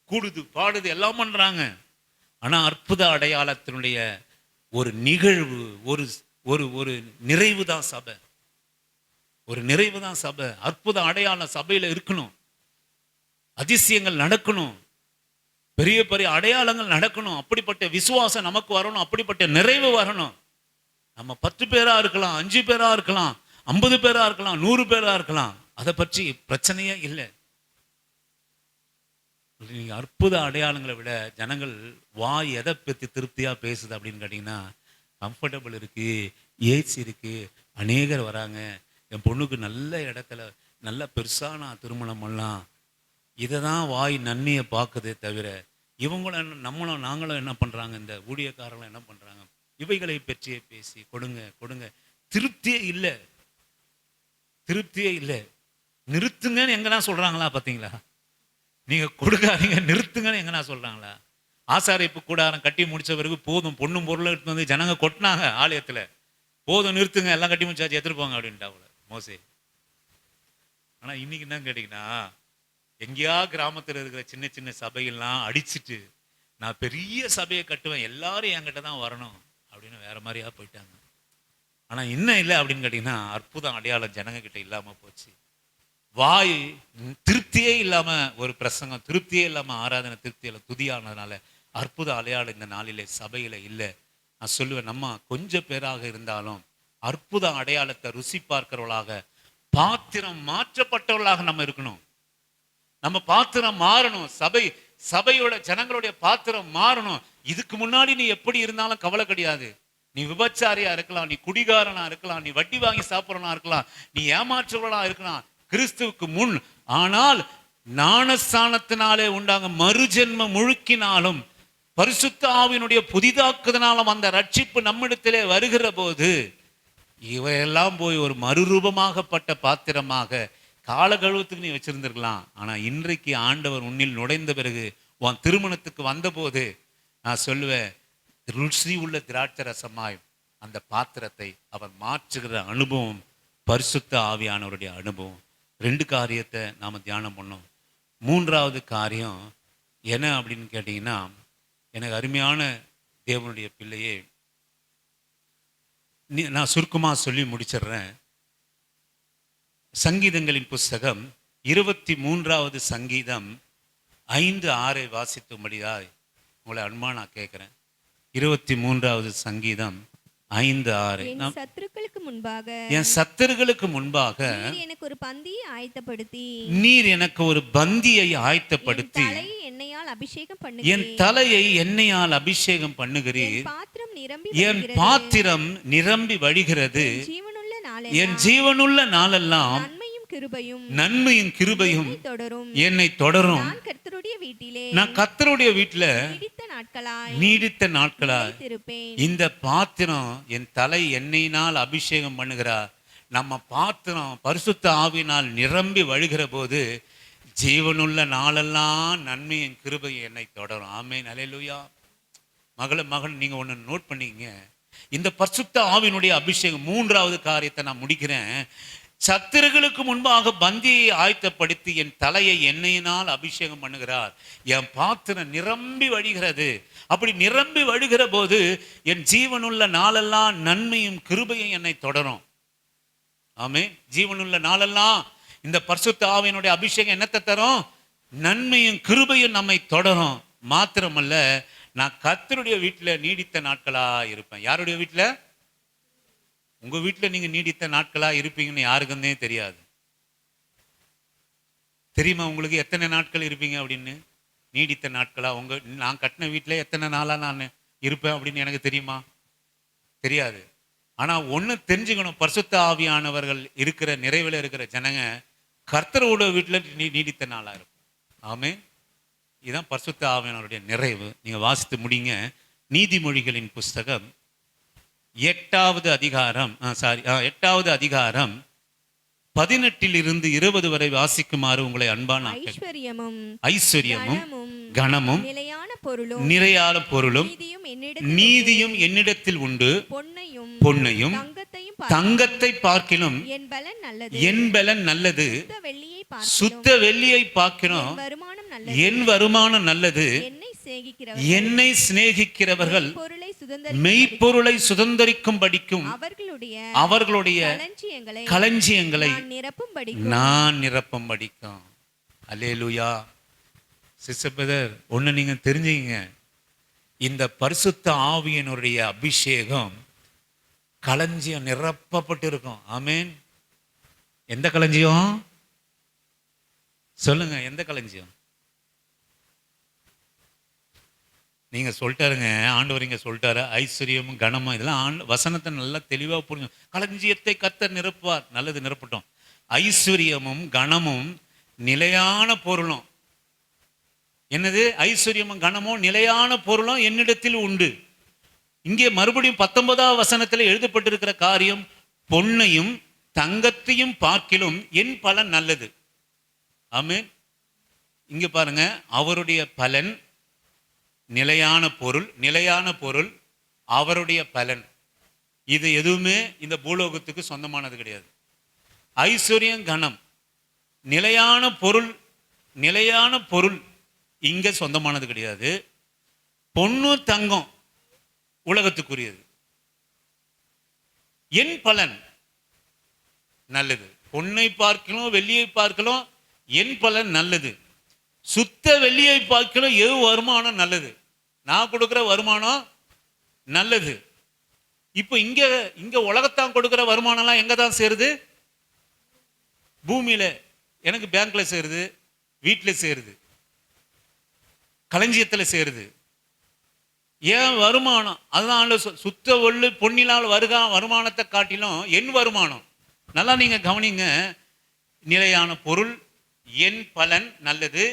கூடுது பாடுது எல்லாம் பண்றாங்க. ஆனா அற்புத அடையாளத்தினுடைய ஒரு நிகழ்வு, ஒரு ஒரு ஒரு நிறைவு தான் சபை. ஒரு நிறைவு தான் சபை. அற்புத அடையாளம் சபையில இருக்கணும். அதிசயங்கள் நடக்கணும், பெரிய பெரிய அடையாளங்கள் நடக்கணும். அப்படிப்பட்ட விசுவாசம் நமக்கு வரணும், அப்படிப்பட்ட நிறைவு வரணும். நம்ம 10 பேரா இருக்கலாம், 5 பேரா இருக்கலாம், 50 பேரா இருக்கலாம், 100 பேரா இருக்கலாம், அதை பற்றி பிரச்சனையே இல்லை. அற்புத அடையாளங்களை விட ஜனங்கள் வாய் எதை பற்றி திருப்தியா பேசுது அப்படின்னு கேட்டீங்கன்னா, கம்ஃபர்டபுள் இருக்கு, ஏசி இருக்கு, அநேகர் வராங்க, என் பொண்ணுக்கு நல்ல இடத்துல நல்ல பெருசா நான் திருமணம் பண்ணலாம், இதை தான் வாய் நன்மையை பார்க்குதே தவிர இவங்களும் நாங்களும் என்ன பண்றாங்க, இந்த ஊழியக்காரங்களும் என்ன பண்றாங்க, இவைகளை பற்றியே பேசி கொடுங்க கொடுங்க. திருப்தியே இல்லை, திருப்தியே இல்லை. நிறுத்துங்கன்னு எங்கன்னா சொல்றாங்களா? பார்த்தீங்களா? நீங்க கொடுக்காதீங்க, நிறுத்துங்கன்னு எங்கன்னா சொல்றாங்களா? ஆசாரிப்பு கூடாரம் கட்டி முடிச்ச பிறகு போதும், பொண்ணும் பொருளை எடுத்து வந்து ஜனங்க கொட்டினாங்க ஆலயத்துல, போதும் நிறுத்துங்க, எல்லாம் கட்டி முடிச்சாச்சு எடுத்துருப்பாங்க அப்படின்ட்டாவுல மோசே. ஆனா இன்னைக்கு என்ன கேட்டீங்கன்னா, எங்கேயா கிராமத்துல இருக்கிற சின்ன சின்ன சபையெல்லாம் அடிச்சுட்டு நான் பெரிய சபையை கட்டுவேன், எல்லாரும் என்கிட்ட தான் வரணும் அப்படின்னு வேற மாதிரியா போயிட்டாங்க. ஆனா இன்னும் இல்லை அப்படின்னு கேட்டீங்கன்னா, அற்புதம் அடையாளம் ஜனங்க கிட்ட இல்லாம போச்சு. வாய் திருப்தியே இல்லாம ஒரு பிரசங்கம், திருப்தியே இல்லாம ஆராதனை, திருப்தியில துதியானதுனால அற்புத அடையாளம் இந்த நாளிலே சபையில இல்லை. நான் சொல்லுவேன், நம்ம கொஞ்சம் பேராக இருந்தாலும் அற்புத அடையாளத்தை ருசி பார்க்கிறவர்களாக, பாத்திரம் மாற்றப்பட்டவர்களாக நம்ம இருக்கணும். நம்ம பாத்திரம் மாறணும். சபையோட ஜனங்களுடைய பாத்திரம் மாறணும். இதுக்கு முன்னாடி நீ எப்படி இருந்தாலும் கவலை கிடையாது. நீ விபச்சாரியா இருக்கலாம், நீ குடிகாரனா இருக்கலாம், நீ வட்டி வாங்கி சாப்பிடறனா இருக்கலாம், நீ ஏமாற்றுவனா இருக்கலாம் கிறிஸ்துவுக்கு முன். ஆனால் ஞானஸ்தானத்தினாலே உண்டாங்க மறுஜென்ம முழுக்கினாலும் பரிசுத்த ஆவியினுடைய புதிதாக்குதனாலும் அந்த ரட்சிப்பு நம்மிடத்திலே வருகிற போது இவையெல்லாம் போய் ஒரு மறுரூபமாகப்பட்ட பாத்திரமாக காலகழுவத்துக்கு நீ வச்சிருந்திருக்கலாம். ஆனா இன்றைக்கு ஆண்டவர் உன்னில் நுழைந்த பிறகு, உன் திருமணத்துக்கு வந்த போது நான் சொல்லுவேன், ருசி உள்ள திராட்சை ரசமாய் அந்த பாத்திரத்தை அவர் மாற்றுகிற அனுபவம் பரிசுத்த ஆவியானவருடைய அனுபவம். 2 காரியத்தை நாம தியானம் பண்ணோம். 3வது காரியம் என்ன அப்படின்னு கேட்டீங்கன்னா, எனக்கு அருமையான தேவனுடைய பிள்ளையே, நான் சுருக்கமா சொல்லி முடிச்சிடுறேன். சங்கீதங்களின் புஸ்தகம் 23வது சங்கீதம் 5-6 வாசித்தும்படியாய் உங்களை அன்பா நான் கேட்கிறேன். 23வது சங்கீதம் 5-6. என் சத்துருக்களுக்கு முன்பாக என் சத்துருக்களுக்கு முன்பாக நீர் எனக்கு ஒரு பந்தியை ஆயத்தப்படுத்தி, நீர் எனக்கு ஒரு பந்தியை ஆயத்தப்படுத்தி, என் தலையை எண்ணெயால் அபிஷேகம் என் பண்ணுகிறீர். தலையை எண்ணெயால் அபிஷேகம் பண்ணுகிறீர். என் பாத்திரம் நிரம்பி என் வழிகிறது. பாத்திரம் நிரம்பி வழிகிறது. என் ஜீவனுள்ள என் நாளெல்லாம் ஜீவனுள்ள நாளெல்லாம் நன்மையும் கிருபையும் நன்மையும் கிருபையும் என்னை தொடரும். என்னை தொடரும். நான் கர்த்தருடைய கர்த்தருடைய வீட்டிலே நான் கர்த்தருடைய வீட்டுல நீடித்த நாட்களாய் நீடித்த இந்த பாத்திரம் என் தலை எண்ணெயினால் அபிஷேகம் பண்ணுகிறார். நம்ம பாத்திரம் பரிசுத்த ஆவியினால் நிரம்பி வழிகிற போது ஜீவனுள்ள நாளெல்லாம் நன்மையின் கிருபை என்னை தொடரும். ஆமென், அல்லேலூயா. மகன் நீங்க ஒண்ணு நோட் பண்ணீங்க, இந்த பரிசுத்த ஆவியினுடைய அபிஷேகம். மூன்றாவது காரியத்தை நான் முடிக்கிறேன். சத்துருகளுக்கு முன்பாக பந்தியை ஆயத்தப்படுத்தி என் தலையை எண்ணெயினால் அபிஷேகம் பண்ணுகிறார். என் பாத்திரம் நிரம்பி வழிகிறது. அப்படி நிரம்பி வழிகிற போது என் ஜீவனுள்ள நாளெல்லாம் நன்மையும் கிருபையும் என்னை தொடரும். ஆமென். ஜீவனுள்ள நாளெல்லாம் இந்த பரிசுத்த ஆவியினுடைய அபிஷேகம் என்னத்தை தரும்? நன்மையும் கிருபையும் நம்மை தொடரும். மாத்திரமல்ல, நான் கர்த்தருடைய வீட்டில் நீடித்த நாட்களா இருப்பேன். யாருடைய வீட்டில்? உங்க வீட்டில் நீங்க நீடித்த நாட்களா இருப்பீங்கன்னு யாருக்குன்னே தெரியாது. தெரியுமா உங்களுக்கு எத்தனை நாட்கள் இருப்பீங்க அப்படின்னு? நீடித்த நாட்களா நான் கட்டின வீட்டில் எத்தனை நாளா நான் இருப்பேன் அப்படின்னு எனக்கு தெரியுமா? தெரியாது. ஆனா ஒண்ணு தெரிஞ்சுக்கணும், பரிசுத்த ஆவியானவர்கள் இருக்கிற நிறைவில் இருக்கிற ஜனங்க கர்த்தரோட வீட்டில் நீடித்த நாளா இருக்கும். ஆமென். இதுதான் பரிசுத்த ஆவியானவருடைய நிறைவு. நீங்க வாசித்து முடிங்க. நீதிமொழிகளின் புஸ்தகம் 8வது அதிகாரம் 18 20 வரை வாசிக்குமாறு உங்களை அன்பான ஐஸ்வர்யமும் கனமும் நிறையான பொருளும் நீதியும் என்னிடத்தில் உண்டு. பொன்னையும் தங்கத்தை பார்க்கிலும் என் பலன் நல்லது. சுத்த வெள்ளியை பார்க்கிலும் என் வருமானம் நல்லது. என்னை சிநேகிக்கிறவர்கள் மெய்ப்பொருளை சுதந்தரிக்கும் படிக்கும் அவர்களுடைய களஞ்சியங்களை நான் நிரப்பும் படிக்கும். அல்லேலூயா. சிஸ்டர் பிரதர், ஒண்ணு நீங்க தெரிஞ்சுங்க, இந்த பரிசுத்த ஆவியினுடைய அபிஷேகம் களஞ்சியம் நிரப்பப்பட்டு இருக்கும். ஆமென். எந்த களஞ்சியம் சொல்லுங்க? எந்த களஞ்சியம்? நீங்க சொல்லிட்டாருங்க, ஆண்டவர் இங்க சொல்லிட்டாரு. ஐஸ்வர்யமும் கனமும் இதெல்லாம் வசனத்தை நல்லா தெளிவா புரிஞ்சு. களஞ்சியத்தை கர்த்தர் நிரப்புவார். நல்லது, நிரப்பட்டும். ஐஸ்வர்யமும் கனமும் நிலையான பொருளும். என்னது? ஐஸ்வர்யமும் கனமும் நிலையான பொருளும் என்னிடத்தில் உண்டு. இங்கே மறுபடியும் 19வது வசனத்தில் எழுதப்பட்டிருக்கிற காரியம், பொன்னையும் தங்கத்தையும் பார்க்கிலும் என் பலன் நல்லது. ஆமென். இங்க பாருங்க, அவருடைய பலன் நிலையான பொருள் அவருடைய பலன். இது எதுவுமே இந்த பூலோகத்துக்கு சொந்தமானது கிடையாது. ஐஸ்வர்யம் கனம் நிலையான பொருள் இங்க சொந்தமானது கிடையாது. பொன்னு தங்கம் உலகத்துக்குரியது. என் பலன் நல்லது. பொன்னை பார்க்கலாம் வெள்ளியை பார்க்கலாம், என் பலன் நல்லது. சுத்த வெள்ளியை பார்க்கலாம் எது வருமானம் நல்லது. நான் கொடுக்கிற வருமானம் நல்லது. இப்போ இங்க உலகத்தான் கொடுக்கிற வருமானம்லாம் எங்க தான் சேருது? பூமியில. எனக்கு பேங்க்ல சேருது, வீட்டில் சேருது, களஞ்சியத்தில் சேருது. ஏன் வருமானம்? அதுதான் சுத்த ஒள்ளு பொன்னினால் வருமானத்தை காட்டிலும் என் வருமானம். நல்லா நீங்க கவனிங்க. நிலையான பொருள், என் பலன் நல்லது,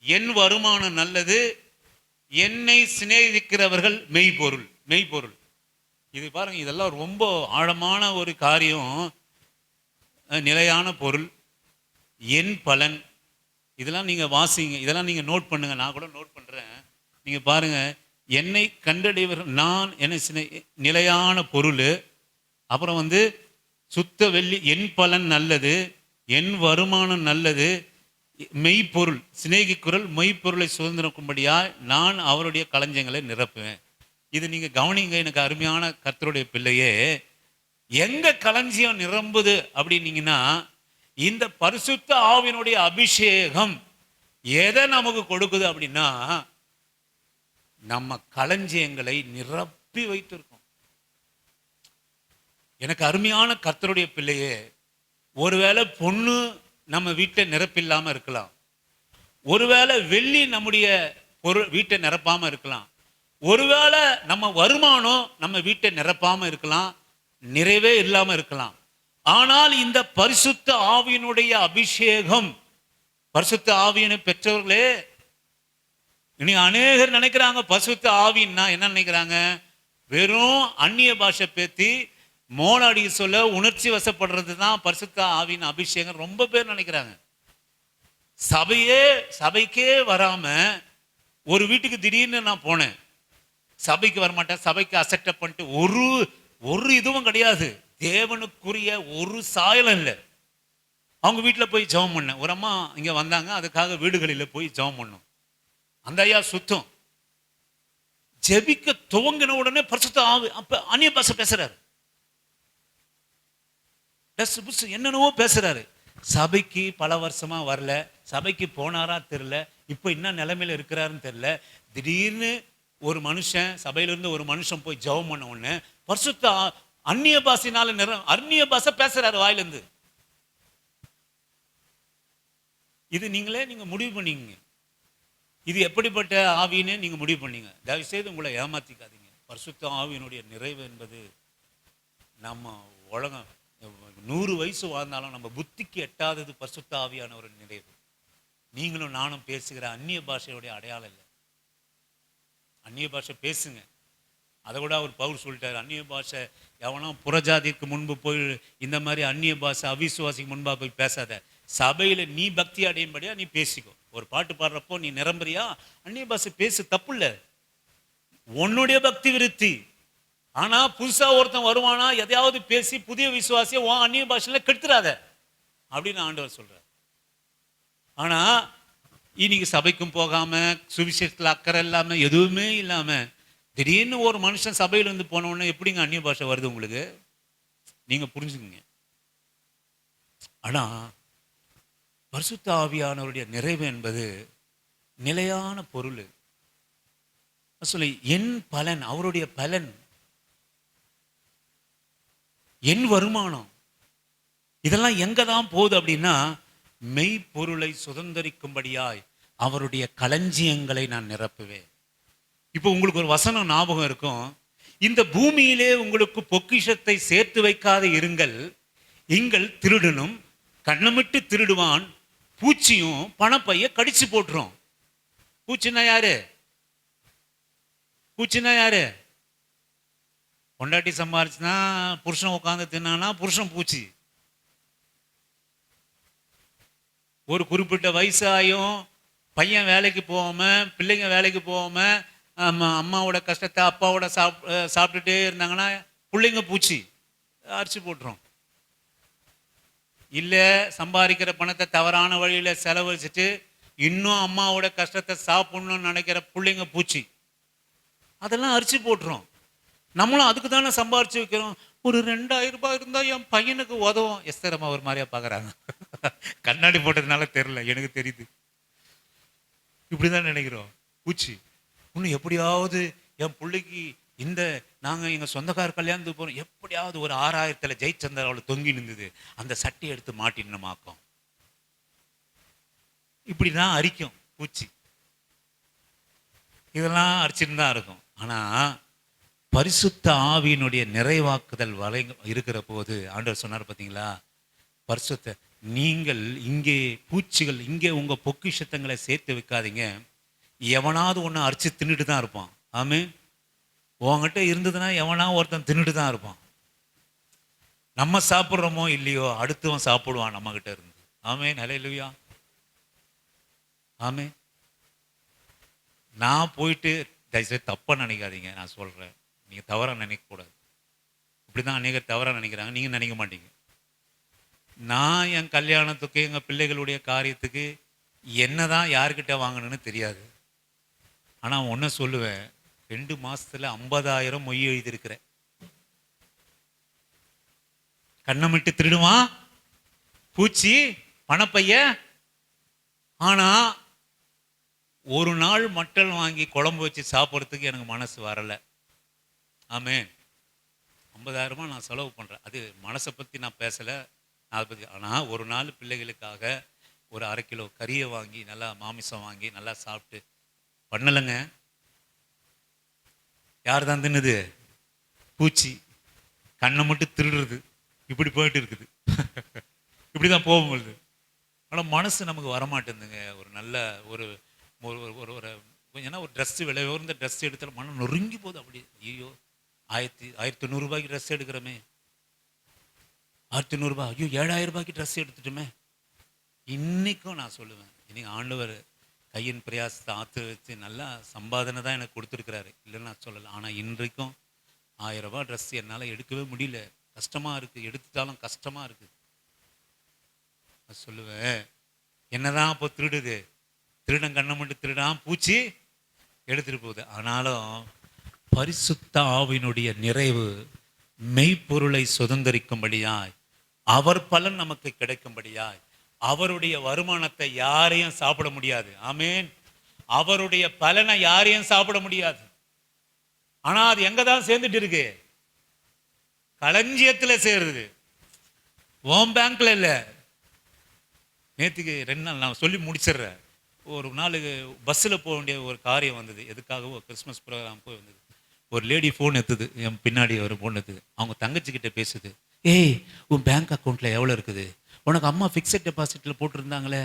என் வருமானம் நல்லது, என்னை சிநேகிக்கிறவர்கள் மெய்ப்பொருள். இது பாருங்க, இதெல்லாம் ரொம்ப ஆழமான ஒரு காரியம். நிலையான பொருள், என் பலன், இதெல்லாம் நீங்க வாசிங்க, இதெல்லாம் நீங்க நோட் பண்ணுங்க. நான் கூட நோட் பண்றேன். நீங்க பாருங்க, என்னை கண்டடைவர்கள் நான் என்ன நிலையான பொருள், அப்புறம் சுத்த வெள்ளி, என் பலன் நல்லது, என் வருமானம் நல்லது, மெய்ப்பொருள் சிநேகிக்குரல் மெய்ப்பொருளை சுதந்திரக்கும்படியா நான் அவருடைய களஞ்சியங்களை நிரப்புவேன். இது நீங்க கவனிங்க. எனக்கு அருமையான கர்த்தருடைய பிள்ளையே, எங்க களஞ்சியம் நிரம்புது அப்படின்னீங்கன்னா, இந்த பரிசுத்த ஆவியினுடைய அபிஷேகம் எதை நமக்கு கொடுக்குது அப்படின்னா, நம்ம களஞ்சியங்களை நிரப்பி வைத்திருக்கோம். எனக்கு அருமையான கர்த்தருடைய பிள்ளையே, ஒருவேளை பொண்ணு நம்ம வீட்டை நிரப்பில்லாம இருக்கலாம், ஒருவேளை வெள்ளி நம்முடைய வீட்டை நிரப்பாம இருக்கலாம், ஒருவேளை நம்ம வருமானம் நம்ம வீட்டை நிரப்பாம இருக்கலாம், நிறைவே இல்லாம இருக்கலாம். ஆனால் இந்த பரிசுத்த ஆவியினுடைய அபிஷேகம், பரிசுத்த ஆவியினை பெற்றவர்களே, இன்னைக்கு அநேகர் நினைக்கிறாங்க பரிசுத்த ஆவின்னா என்ன நினைக்கிறாங்க, வெறும் அந்நிய பாஷை பேத்தி மோனாடி சொல்ல உணர்ச்சி வசப்படுறது தான் பரிசுத்த ஆவின் அபிஷேகம் ரொம்ப பேர் நினைக்கிறாங்க. சபைக்கே வராம ஒரு வீட்டுக்கு திடீர்னு நான் போனேன். சபைக்கு வரமாட்டேன், சபைக்கு அசெப்ட் பண்ணிட்டு ஒரு இதுவும் கிடையாது, தேவனுக்குரிய ஒரு சாயலும் இல்லை. அவங்க வீட்டில் போய் ஜெபம் பண்ணேன். ஒரு அம்மா இங்கே வந்தாங்க, அதுக்காக வீடுகளில் போய் ஜெபம் பண்ணோம். அந்த ஐயா சுத்தம் ஜெபிக்க துவங்கின உடனே பரிசுத்த ஆவி அப்ப அந்நிய பாஷை பேசுறாரு, என்னென்னவோ பேசுறாரு. சபைக்கு பல வருஷமா வரல, சபைக்கு போனாரா தெரியல, இப்போ என்ன நிலைமையில இருக்கிறாருன்னு தெரியல. திடீர்னு ஒரு மனுஷன் சபையிலிருந்து ஒரு மனுஷன் போய் ஜெபம் பண்ண உடனே பரிசுத்த அந்நிய பாஷையினால அந்நிய பாஷை பேசுறாரு வாயிலிருந்து. இது நீங்க முடிவு பண்ணீங்க, இது எப்படிப்பட்ட ஆவின்னு நீங்க முடிவு பண்ணீங்க. தயவுசெய்து உங்களை ஏமாத்திக்காதீங்க. பரிசுத்த ஆவியினுடைய நிறைவு என்பது நம்ம உலகம் 100 வயசு வாழ்ந்தாலும் நம்ம புத்திக்கு எட்டாதது பரிசுத்த ஆவியான ஒரு நிறைவு. நீங்களும் நானும் பேசுகிற அந்நிய பாஷையுடைய அடையாளம் இல்லை. அந்நிய பாஷை பேசுங்க. அதை கூட அவர் பவுல் சொல்லிட்டார், அந்நிய பாஷை எவனா புறஜாதிக்கு முன்பு போய் இந்த மாதிரி அந்நிய பாஷை அவிசுவாசிக்கு முன்பாக போய் பேசாத, சபையில நீ பக்தி அடையும்படியா நீ பேசிக்கோ. ஒரு பாட்டு பாடுறப்போ நீ நிரம்புறியா, அந்நிய பாஷை பேசு, தப்பு இல்லை, உன்னுடைய பக்தி விருத்தி. ஆனா புதுசா ஒருத்தன் வருவானா எதையாவது பேசி புதிய விசுவாசிய அந்நிய பாஷையில கெடுத்துறாத அப்படின்னு ஆண்டவர் சொல்றார். ஆனா இன்னைக்கு சபைக்கும் போகாம சுவிசேஷத்துல அக்கறை இல்லாம எதுவுமே இல்லாம திடீர்னு ஒரு மனுஷன் சபையில இருந்து போன உடனே எப்படிங்க அந்நிய பாஷை வருது உங்களுக்கு? நீங்க புரிஞ்சுக்குங்க. ஆனா பரிசுத்த ஆவியானவருடைய நிறைவு என்பது நிலையான பொருள். சொல்லி என் பலன், அவருடைய பலன், என் வருமானம், இதெல்லாம் எங்க தான் போகுது அப்படின்னா, மெய்ப்பொருளை சுதந்திரிக்கும்படியாய் அவருடைய களஞ்சியங்களை நான் நிரப்புவேன். இப்போ உங்களுக்கு ஒரு வசனம் ஞாபகம் இருக்கும், இந்த பூமியிலே உங்களுக்கு பொக்கிஷத்தை சேர்த்து வைக்காத இருங்கள், எங்கள் திருடனும் கண்ணமிட்டு திருடுவான், பூச்சியும் பணப்பைய கடிச்சு போட்டுரும். பூச்சின்னா யாரு? பூச்சின்னா யாரு? பொண்டாட்டி சம்பாரிச்சுனா புருஷன் உட்காந்து தின்னானா புருஷன் பூச்சி. ஒரு குறிப்பிட்ட வயசாயும் பையன் வேலைக்கு போகாம பிள்ளைங்க வேலைக்கு போகாம அம்மாவோட கஷ்டத்தை அப்பாவோட சாப்பிட்டுட்டே இருந்தாங்கன்னா பிள்ளைங்க பூச்சி அரிச்சு போட்டுரும். இல்லை சம்பாதிக்கிற பணத்தை தவறான வழியில் செலவழிச்சிட்டு இன்னும் அம்மாவோட கஷ்டத்தை சாப்பிடணும்னு நினைக்கிற பிள்ளைங்க பூச்சி, அதெல்லாம் அரிச்சு போட்டுரும். நம்மளும் அதுக்கு தானே சம்பாரிச்சு வைக்கிறோம். ஒரு 2000 ரூபாய் இருந்தால் என் பையனுக்கு உதவும். எஸ்தர் அம்மா ஒரு மாதிரியா பார்க்குறாங்க, கண்ணாடி போட்டதுனால தெரியல, எனக்கு தெரியுது. இப்படிதான் நினைக்கிறோம். பூச்சி இன்னும் எப்படியாவது என் பிள்ளைக்கு இந்த நாங்கள் எங்கள் சொந்தக்கார கல்யாணத்துக்கு போகிறோம், எப்படியாவது ஒரு 6000 ஜெயிச்சந்தர் அவளை தொங்கி நின்றுது, அந்த சட்டையை எடுத்து மாட்டினமாக்கும். இப்படிதான் அரிக்கும் பூச்சி. இதெல்லாம் அரிச்சுன்னு தான் இருக்கும். ஆனால் பரிசுத்த ஆவியினுடைய நிறைவாக்குதல் இருக்கிற போது ஆண்டவர் சொன்னார் பார்த்தீங்களா, பரிசுத்த நீங்கள் இங்கே பூச்சிகள் இங்கே உங்கள் பொக்கிஷத்தங்களை சேர்த்து வைக்காதீங்க, எவனாவது ஒன்று அரிச்சு தின்னுட்டு தான் இருப்பான். ஆமென். உங்ககிட்ட இருந்ததுன்னா எவனா ஒருத்தன் தின்னுட்டு தான் இருப்பான். நம்ம சாப்பிட்றோமோ இல்லையோ அடுத்தவன் சாப்பிடுவான் நம்ம கிட்ட இருந்து. ஆமென். ஹல்லேலூயா. ஆமென். நான் போயிட்டு தயவுசெய்து தப்பாக நினைக்காதீங்க, நான் சொல்கிறேன், நீங்கள் தவறாக நினைக்கக்கூடாது. இப்படி தான் அநேகர் தவறாக நினைக்கிறாங்க, நீங்கள் நினைக்க மாட்டீங்க. நான் என் கல்யாணத்துக்கு எங்கள் பிள்ளைகளுடைய காரியத்துக்கு என்ன தான் யார்கிட்ட வாங்கணும்னு தெரியாது. ஆனால் ஒன்று சொல்லுவேன், 2 மாசத்துல 50,000 மொய் எழுதியிருக்கிறேன். கண்ணமிட்டு திருடுவான் பூச்சி பணப்பைய. ஆனா ஒரு நாள் மட்டன் வாங்கி குழம்பு வச்சு சாப்பிட்றதுக்கு எனக்கு மனசு வரலை. ஆமென். 50,000 நான் செலவு பண்ணுறேன், அது மனசை பற்றி நான் பேசலை, அதை பற்றி. ஆனால் ஒரு நாள் பிள்ளைகளுக்காக ஒரு 1/2 கிலோ கறியை வாங்கி நல்லா மாமிசம் வாங்கி நல்லா சாப்பிட்டு பண்ணலைங்க. யார் தான் தின்னுது? பூச்சி. கண்ணை மட்டும் திருடுறது. இப்படி போயிட்டு இருக்குது. இப்படி தான் போகும்போது. ஆனால் மனசு நமக்கு வரமாட்டேங்குதுங்க. ஒரு நல்ல ஒரு ஏன்னா ஒரு ட்ரெஸ் விலை உயர்ந்த ட்ரெஸ் எடுத்தாலும் மனம் நொறுங்கி போகுது. அப்படி ஐயோ 1100 ரூபாய்க்கு ட்ரெஸ் எடுக்கிறோமே, 1100 ரூபாய், ஐயோ 7000 ரூபாய்க்கு ட்ரெஸ் எடுத்துட்டுமே. இன்னைக்கும் நான் சொல்லுவேன், இன்னைக்கு ஆண்டவர் கையின் பிரயாசத்தை ஆற்று வச்சு நல்லா சம்பாதனை தான் எனக்கு கொடுத்துருக்கிறாரு, இல்லைன்னு நான் சொல்லலை. ஆனால் இன்றைக்கும் 1000 ரூபாய் ட்ரெஸ் என்னால் எடுக்கவே முடியல, கஷ்டமாக இருக்குது, எடுத்துட்டாலும் கஷ்டமாக இருக்குது. நான் சொல்லுவேன், என்னதான் அப்போ திருடுது, திருடன் கண்ணை மட்டும் திருடான், பூச்சி எடுத்துட்டு போகுது. ஆனாலும் பரிசுத்த ஆவியினுடைய நிறைவு மெய்ப்பொருளை சுதந்திரிக்கும்படியாய், அவர் பலன் நமக்கு கிடைக்கும்படியாய், அவருடைய வருமானத்தை யாரையும் சாப்பிட முடியாது. ஆமேன். அவருடைய பலனை யாரையும் சாப்பிட முடியாது. ஆனா அது எங்க தான் சேர்ந்துட்டு இருக்கு? களஞ்சியத்துல சேருது, ஓம் பேங்க்ல இல்ல. நேற்றுக்கு 2 நாள் நான் சொல்லி முடிச்சிடுறேன். ஒரு நாள் பஸ்ஸில் போக வேண்டிய ஒரு காரியம் வந்தது, எதுக்காகவோ கிறிஸ்மஸ் ப்ரோக்ராம் போய் வந்தது. ஒரு லேடி ஃபோன் எடுத்துது, என் பின்னாடி ஒரு ஃபோன் எடுத்துது. அவங்க தங்கச்சிக்கிட்ட பேசுது, ஏய் உன் பேங்க் அக்கௌண்ட்டில் எவ்வளோ இருக்குது, உனக்கு அம்மா ஃபிக்ஸட் டெபாசிட்டில் போட்டிருந்தாங்களே,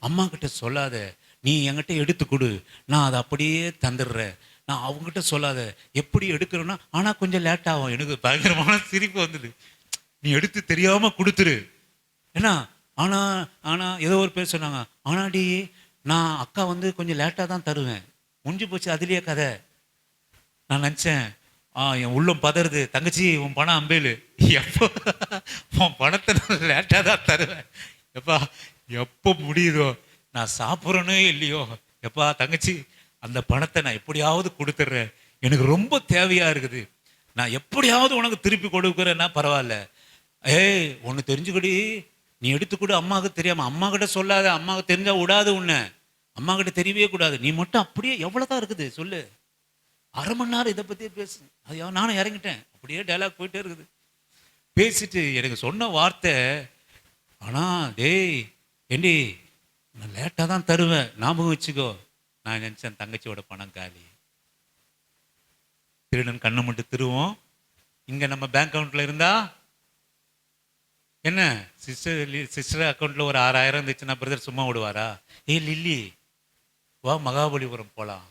அம்மா கிட்ட சொல்லாத, நீ என்கிட்ட எடுத்து கொடு, நான் அதை அப்படியே தந்துடுறேன், நான் அவங்ககிட்ட சொல்லாத, எப்படி எடுக்கிறேன்னா ஆனால் கொஞ்சம் லேட் ஆகும். எனக்கு பயங்கரமான சிரிப்பு வந்தது. நீ எடுத்து தெரியாமல் கொடுத்துரு. ஏன்னா ஆனால் ஏதோ ஒரு பேர் சொன்னாங்க, ஆனாடி நான் அக்கா கொஞ்சம் லேட்டாக தான் தருவேன், முடிஞ்சு போச்சு அதுலேயே கதை. நான் நினச்சேன், என் உள்ளம் பதறுது, தங்கச்சி உன் பணம் அம்பேலு, எப்போ உன் பணத்தை நான் லேட்டாக தான் தருவேன், எப்பா எப்போ முடியுதோ, நான் சாப்பிட்றேனோ இல்லையோ, எப்பா தங்கச்சி அந்த பணத்தை நான் எப்படியாவது கொடுத்துட்றேன், எனக்கு ரொம்ப தேவையாக இருக்குது, நான் எப்படியாவது உனக்கு திருப்பி கொடுக்குறேன்னா பரவாயில்ல. ஏய் ஒன்று தெரிஞ்சுக்கடி, நீ எடுத்துக்கூட, அம்மாவுக்கு தெரியாமல், அம்மா கிட்ட சொல்லாத, அம்மாவுக்கு தெரிஞ்சா விடாது உன்னை, அம்மா கிட்ட தெரியவே கூடாது, நீ மட்டும் அப்படியே எவ்வளோதான் இருக்குது சொல்லு, அரை மணி நேரம் இதை பற்றியே பேசு. அது நானும் இறங்கிட்டேன், அப்படியே டைலாக் போயிட்டே இருக்குது. பேசிட்டு எனக்கு சொன்ன வார்த்தை, ஆனால் டேய் ஏண்டி நான் லேட்டாக தான் தருவேன், ஞாபகம் வச்சுக்கோ. நான் நினச்சேன் தங்கச்சியோட பணம் காலி. திருடன் கண்ணை மட்டும் திருவோம். இங்கே நம்ம பேங்க் அக்கௌண்ட்டில் இருந்தா என்ன, சிஸ்டர் அக்கௌண்ட்டில் ஒரு 6000 இருந்துச்சுன்னா பிரதர் சும்மா விடுவாரா? ஏய் லில்லி வா மகாபலிபுரம் போகலாம்,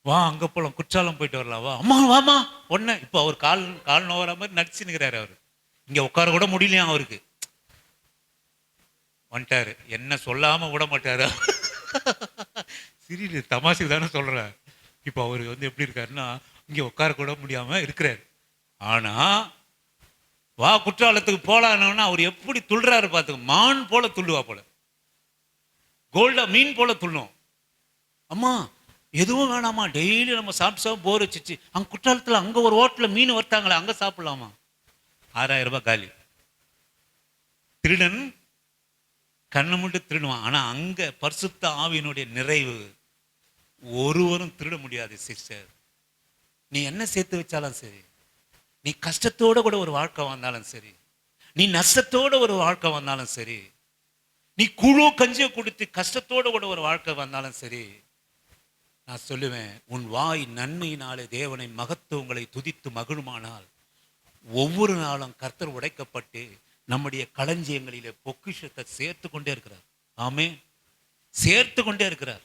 வா அங்கே போகலாம், குற்றாலம் போயிட்டு வரலாம், வா அம்மா வாமா ஒன்று. இப்போ அவர் கால் நோவர மாதிரி நடிச்சுன்னுக்கிறாரு. அவர் இங்கே உட்கார கூட முடியலையா, அவருக்கு வந்துட்டாரு, என்ன சொல்லாமல் விட மாட்டாரு. சிறிது தமாசுக்கு தானே சொல்கிறேன். இப்போ அவர் எப்படி இருக்காருன்னா, இங்கே உட்கார கூட முடியாமல் இருக்கிறார். ஆனால் வா குற்றாலத்துக்கு போலான்னு அவர் எப்படி துள்ளுறாரு பார்த்துக்க, மான் போல துள்ளுவா போல, கோல்டா மீன் போல துள்ளும். அம்மா எதுவும் வேணாமா, டெய்லி நம்ம சாப்பிட்டு போர் வச்சிச்சு, அங்கே குற்றாலத்தில் அங்கே ஒரு ஹோட்டலில் மீன் வர்த்தாங்களே அங்கே சாப்பிடலாமா? 6000 ரூபாய் காலி. திருடன் கண்ணை மட்டும் திருடுவான், ஆனால் அங்கே பரிசுத்த ஆவியினுடைய நிறைவு ஒருவரும் திருட முடியாது. சிஸ்டர், நீ என்ன சேர்த்து வச்சாலும் சரி, நீ கஷ்டத்தோட கூட ஒரு வாழ்க்கை வந்தாலும் சரி, நீ நஷ்டத்தோட ஒரு வாழ்க்கை வந்தாலும் சரி, நீ குழு கஞ்சியை கொடுத்து கஷ்டத்தோட கூட ஒரு வாழ்க்கை வந்தாலும் சரி, நான் சொல்லுவேன், உன் வாய் நன்மையினாலே தேவனை மகத்துவங்களை துதித்து மகிழுமானால் ஒவ்வொரு நாளும் கர்த்தர் உடைக்கப்பட்டு நம்முடைய களஞ்சியங்களிலே பொக்கிஷத்தை சேர்த்து கொண்டே இருக்கிறார். ஆமே, சேர்த்து கொண்டே இருக்கிறார்.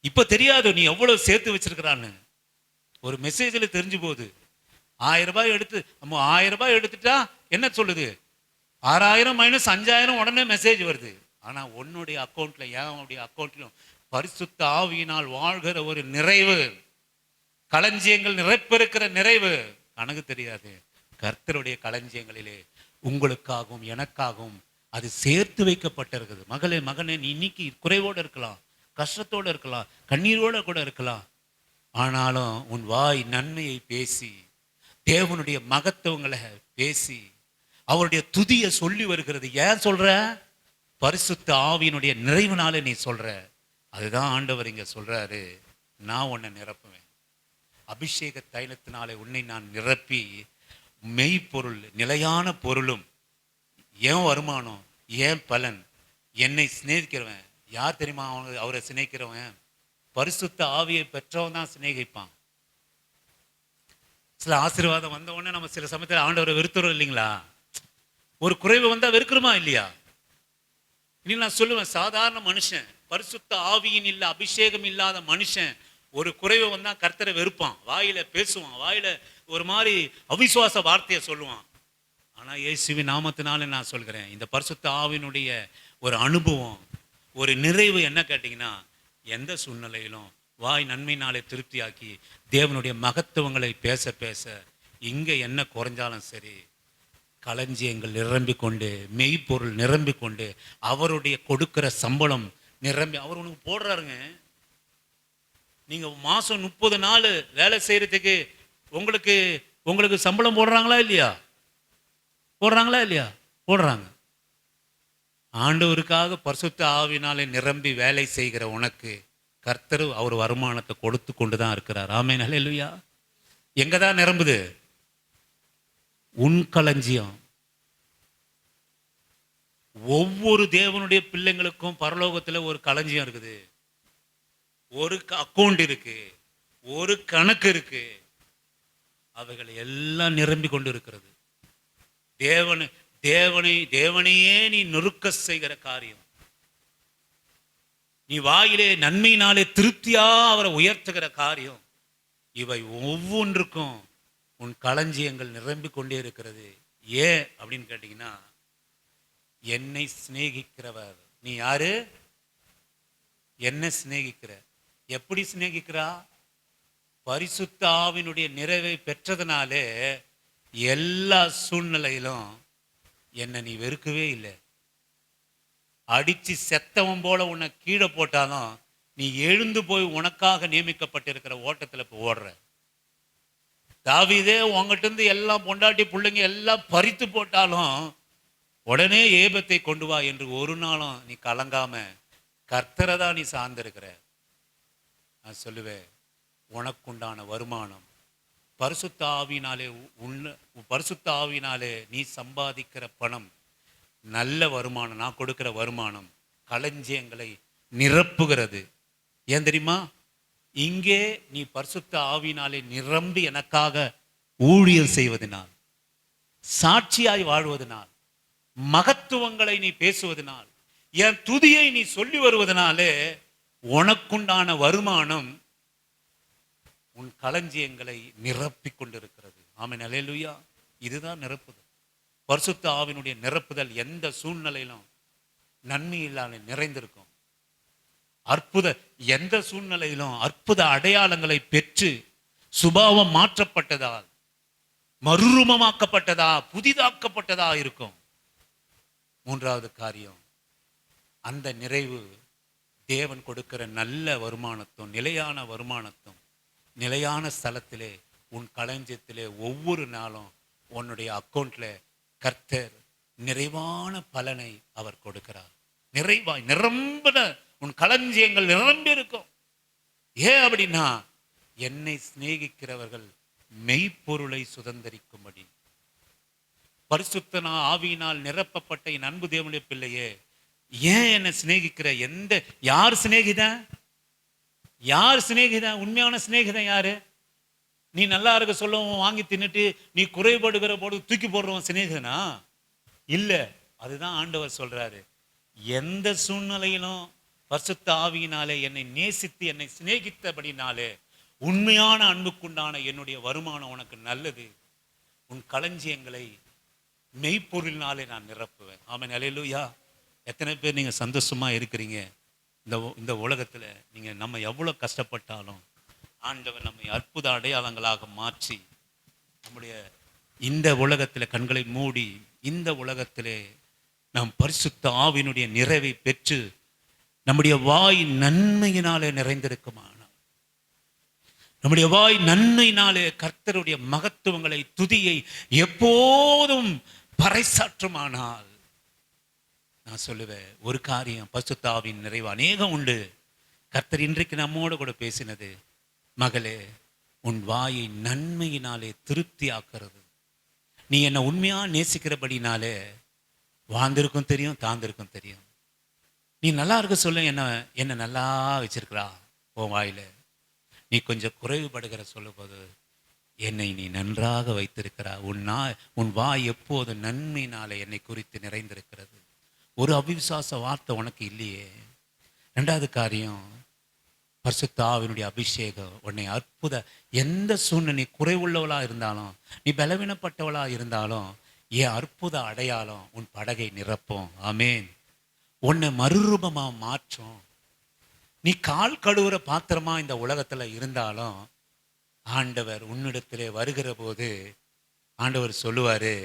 இப்ப தெரியாது நீ எவ்வளவு சேர்த்து வச்சிருக்கிறான்னு, ஒரு மெசேஜில் தெரிஞ்சு போகுது. 1000 ரூபாய் எடுத்து, நம்ம 1000 ரூபாய் எடுத்துட்டா என்ன சொல்லுது, 6000 மைனஸ் 5000 உடனே மெசேஜ் வருது. ஆனா உன்னுடைய அக்கௌண்ட்ல, என்னுடைய அக்கௌண்ட்லையும் பரிசுத்த ஆவியினால் வாழ்கிற ஒரு நிறைவு, களஞ்சியங்கள் நிரப்பிருக்கிற நிறைவு கணக்கு தெரியாது. கர்த்தருடைய களஞ்சியங்களிலே உங்களுக்காகவும் எனக்காகவும் அது சேர்த்து வைக்கப்பட்டிருக்குது. மகளே மகனே, நீ இன்னைக்கு குறைவோடு இருக்கலாம், கஷ்டத்தோடு இருக்கலாம், கண்ணீரோடு கூட இருக்கலாம், ஆனாலும் உன் வாய் நன்மையை பேசி, தேவனுடைய மகத்துவங்களை பேசி, அவருடைய துதியை சொல்லி வருகிறது. ஏன் சொல்ற? பரிசுத்த ஆவியினுடைய நிறைவுனால நீ சொல்ற. அதுதான் ஆண்டவர் இங்க சொல்றாரு, நான் உன்னை நிரப்புவேன், அபிஷேக தைலத்தினாலே உன்னை நான் நிரப்பி, மெய்ப்பொருள் நிலையான பொருளும், ஏன் வருமானம், ஏன் பலன், என்னை சிநேகிக்கிறவன் யார் தெரியுமா? அவரை சிநேகிக்கிறவன் பரிசுத்த ஆவியை பெற்றவன் தான் சிநேகிப்பான். சில ஆசீர்வாதம் வந்த உடனே நம்ம சில சமயத்தில் ஆண்டவரை வெறுத்துறோம் இல்லைங்களா? ஒரு குறைவு வந்தா வெறுக்கிறோமா இல்லையா? இனி நான் சொல்லுவேன், சாதாரண மனுஷன் பரிசுத்த ஆவியின் இல்ல அபிஷேகம் இல்லாத மனுஷன் ஒரு குறைவு வந்தா கர்த்தரை வெறுப்பான், வாயில பேசுவான், வாயில ஒரு மாதிரி அவிசுவாச வார்த்தையை சொல்லுவான். ஆனா இயேசுவின் நாமத்தினால நான் சொல்கிறேன், இந்த பரிசுத்த ஆவியினுடைய ஒரு அனுபவம், ஒரு நிறைவு என்ன கேட்டீங்கன்னா, எந்த சூழ்நிலையிலும் வாய் நன்மையினாலே திருப்தியாக்கி தேவனுடைய மகத்துவங்களை பேச பேச இங்க என்ன குறைஞ்சாலும் சரி, களஞ்சியங்கள் நிரம்பிக் கொண்டு, மெய்ப்பொருள் நிரம்பிக் கொண்டு, அவருடைய கொடுக்கிற சம்பளம் நிரம்பி அவர் உனக்கு போடுறாருங்க. நீங்க மாசம் 30 நாள் வேலை செய்யறதுக்கு உங்களுக்கு உங்களுக்கு சம்பளம் போடுறாங்களா இல்லையா? போடுறாங்களா இல்லையா? போடுறாங்க. ஆண்டவருக்காக பரிசுத்த ஆவினாலே நிரம்பி வேலை செய்கிற உனக்கு கர்த்தர் அவர் வருமானத்தை கொடுத்து கொண்டு தான் இருக்கிறார். ஆமென், ஹல்லேலூயா. எங்க தான் நிரம்புது? உன் களஞ்சியம். ஒவ்வொரு தேவனுடைய பிள்ளைங்களுக்கும் பரலோகத்தில் ஒரு களஞ்சியம் இருக்குது, ஒரு அக்கௌண்ட் இருக்கு, ஒரு கணக்கு இருக்கு. அவைகள் எல்லாம் நிரம்பி கொண்டு இருக்கிறது. தேவனையே நீ நொறுக்க செய்கிற காரியம், நீ வாயிலே நன்மையினாலே திருப்தியா அவரை உயர்த்துகிற காரியம், இவை ஒவ்வொன்றுக்கும் உன் களஞ்சியங்கள் நிரம்பி கொண்டே இருக்கிறது. ஏன் அப்படின்னு கேட்டீங்கன்னா, என்னை சிநேகிக்கிறவர். நீ யாரு? என்ன சிநேகிக்கிற? எப்படி சிநேகிக்கிறா? பரிசுத்த ஆவியினுடைய நிறைவை பெற்றதுனாலே எல்லா சூழ்நிலையிலும் என்னை நீ வெறுக்கவே இல்லை. அடிச்சு செத்தவன் போல உன்னை கீழே போட்டாலும் நீ எழுந்து போய் உனக்காக நியமிக்கப்பட்டிருக்கிற ஓட்டத்தில் இப்போ ஓடுற. தாவீதே உங்ககிட்ட இருந்து எல்லாம் பொண்டாட்டி பிள்ளைங்க எல்லாம் பறித்து போட்டாலும் உடனே ஏபத்தை கொண்டு வா என்று ஒரு நாளும் நீ கலங்காம கர்த்தரை தான் நீ சார்ந்திருக்கிற. நான் சொல்லுவேன், உனக்குண்டான வருமானம் பரிசுத்த ஆவியினாலே பரிசுத்த ஆவியினாலே நீ சம்பாதிக்கிற பணம் நல்ல வருமானம். நான் கொடுக்கிற வருமானம் களஞ்சியங்களை நிரப்புகிறது. ஏன் தெரியுமா? இங்கே நீ பரிசுத்த ஆவியினாலே நிரம்பி எனக்காக ஊழியர் செய்வதனால், சாட்சியாய் வாழ்வதனால், மகத்துவங்களை நீ பேசுவதனால், என் துதியை நீ சொல்லி வருவதனாலே உனக்குண்டான வருமானம் உன் களஞ்சியங்களை நிரப்பி கொண்டிருக்கிறது. ஆமென், அல்லேலூயா. இதுதான் நிரப்புதல். பரிசுத்த ஆவியினுடைய நிரப்புதல் எந்த சூழ்நிலையிலும் நன்மையில்லாத நிறைந்திருக்கும். எந்த சூழ்நிலையிலும் அற்புத அடையாளங்களை பெற்று சுபாவம் மாற்றப்பட்டதால், மறுரூபமாக்கப்பட்டதா, புதிதாக்கப்பட்டதா இருக்கும். மூன்றாவது காரியம், அந்த நிறைவு தேவன் கொடுக்கிற நல்ல வருமானத்தும் நிலையான வருமானத்தும் நிலையான ஸ்தலத்திலே உன் களஞ்சியத்திலே ஒவ்வொரு நாளும் உன்னுடைய அக்கௌண்ட்ல கர்த்தர் நிறைவான பலனை அவர் கொடுக்கிறார். நிறைவாய் நிரம்பின உன் களஞ்சியங்கள் நிரம்பி இருக்கும். ஏன் அப்படின்னா, என்னை சிநேகிக்கிறவர்கள் மெய்ப்பொருளை சுதந்தரிக்கும்படி. பரிசுத்த ஆவியினால் நிரப்பப்பட்ட என் அன்பு தேவனுடைய பிள்ளையே, ஏன் என்னை சிநேகிக்கிற? யார் சிநேகிதன்? யார் சிநேகிதன்? உண்மையான சிநேகிதன் யாரு? நீ நல்லா இருக்க சொல்லவும் வாங்கி தின்னுட்டு நீ குறைபடுகிற போது தூக்கி போடுறவன் சிநேகிதனா? இல்ல. அதுதான் ஆண்டவர் சொல்றாரு, எந்த சூழ்நிலையிலும் பரிசுத்த ஆவியினாலே என்னை நேசித்து என்னை சிநேகித்தபடினாலே உண்மையான அன்புக்குண்டான என்னுடைய வருமானம் உனக்கு நல்லது. உன் களஞ்சியங்களை மெய்ப்பொருளினாலே நான் நிரப்புவேன். ஆமென், அல்லேலூயா. எத்தனை பேர் நீங்க சந்தோஷமா இருக்கிறீங்க? இந்த உலகத்துல நீங்க நம்ம எவ்வளவு கஷ்டப்பட்டாலும் ஆண்டவர் நம்மை அற்புத அடையாளங்களாக மாற்றி நம்முடைய இந்த உலகத்துல கண்களை மூடி இந்த உலகத்திலே நாம் பரிசுத்த ஆவியினுடைய நிறைவை பெற்று நம்முடைய வாய் நன்மையினாலே நிறைந்திருக்குமானால், நம்முடைய வாய் நன்மையினாலே கர்த்தருடைய மகத்துவங்களை துதியை எப்போதும் பறைசாற்றுமானால், நான் சொல்லுவேன் ஒரு காரியம், பரிசுத்த ஆவியின் நிறைவு அநேகம் உண்டு. கர்த்தர் இன்றைக்கு நம்மோடு கூட பேசினது, மகளே உன் வாயை நன்மையினாலே திருப்தி ஆக்கிறது. நீ என்னை உண்மையா நேசிக்கிறபடினாலே வாழ்ந்திருக்கும் தெரியும், தாழ்ந்திருக்கும் தெரியும். நீ நல்லா இருக்க சொல்ல என்ன நல்லா வச்சிருக்கிறா உன் வாயில. நீ கொஞ்சம் குறைவுபடுகிற சொல்லும் போது என்னை நீ நன்றாக வைத்திருக்கிறா. உன் வாய் எப்போது நன்மையினாலே என்னை குறித்து நிறைந்திருக்கிறது. ஒரு அவிசுவாச வார்த்தை உனக்கு இல்லையே. ரெண்டாவது காரியம், பரிசுத்த ஆவியினுடைய அபிஷேகம் உன்னை எந்த சூழ்நிலை குறைவுள்ளவளா இருந்தாலும், நீ பலவீனப்பட்டவளா இருந்தாலும், என் அற்புத அடையாளம் உன் படகை நிரப்பும். ஆமேன். உன்னை மறுரூபமா மாற்றும். நீ கால் கழுவுற பாத்திரமா இந்த உலகத்துல இருந்தாலும், ஆண்டவர் உன்னிடத்திலே வருகிற போது ஆண்டவர் சொல்லுவாரு,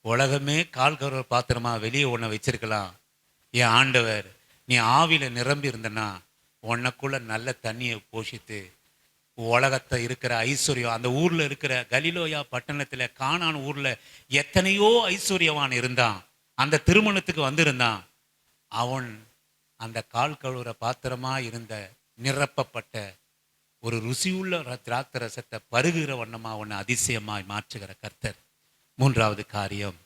உலகமே கால் கழுவுற பாத்திரமா வெளியே உன்னை வச்சிருக்கலாம், என் ஆண்டவர் நீ ஆவியில நிரம்பி இருந்தனா உனக்குள்ள நல்ல தண்ணியை போஷித்து உலகத்தை இருக்கிற ஐஸ்வர்யம், அந்த ஊர்ல இருக்கிற கலிலோயா பட்டணத்துல கானான் ஊர்ல எத்தனையோ ஐஸ்வர்யவான் இருந்தான், அந்த திருமணத்துக்கு வந்திருந்தான். அவன் அந்த கால் கழுவுற பாத்திரமா இருந்த நிரப்பப்பட்ட ஒரு ருசியுள்ள திராட்சரசத்தை பருகுகிற வண்ணமா உன்னை அதிசயமாய் மாற்றுகிற கர்த்தர். மூன்றாவது காரியம்,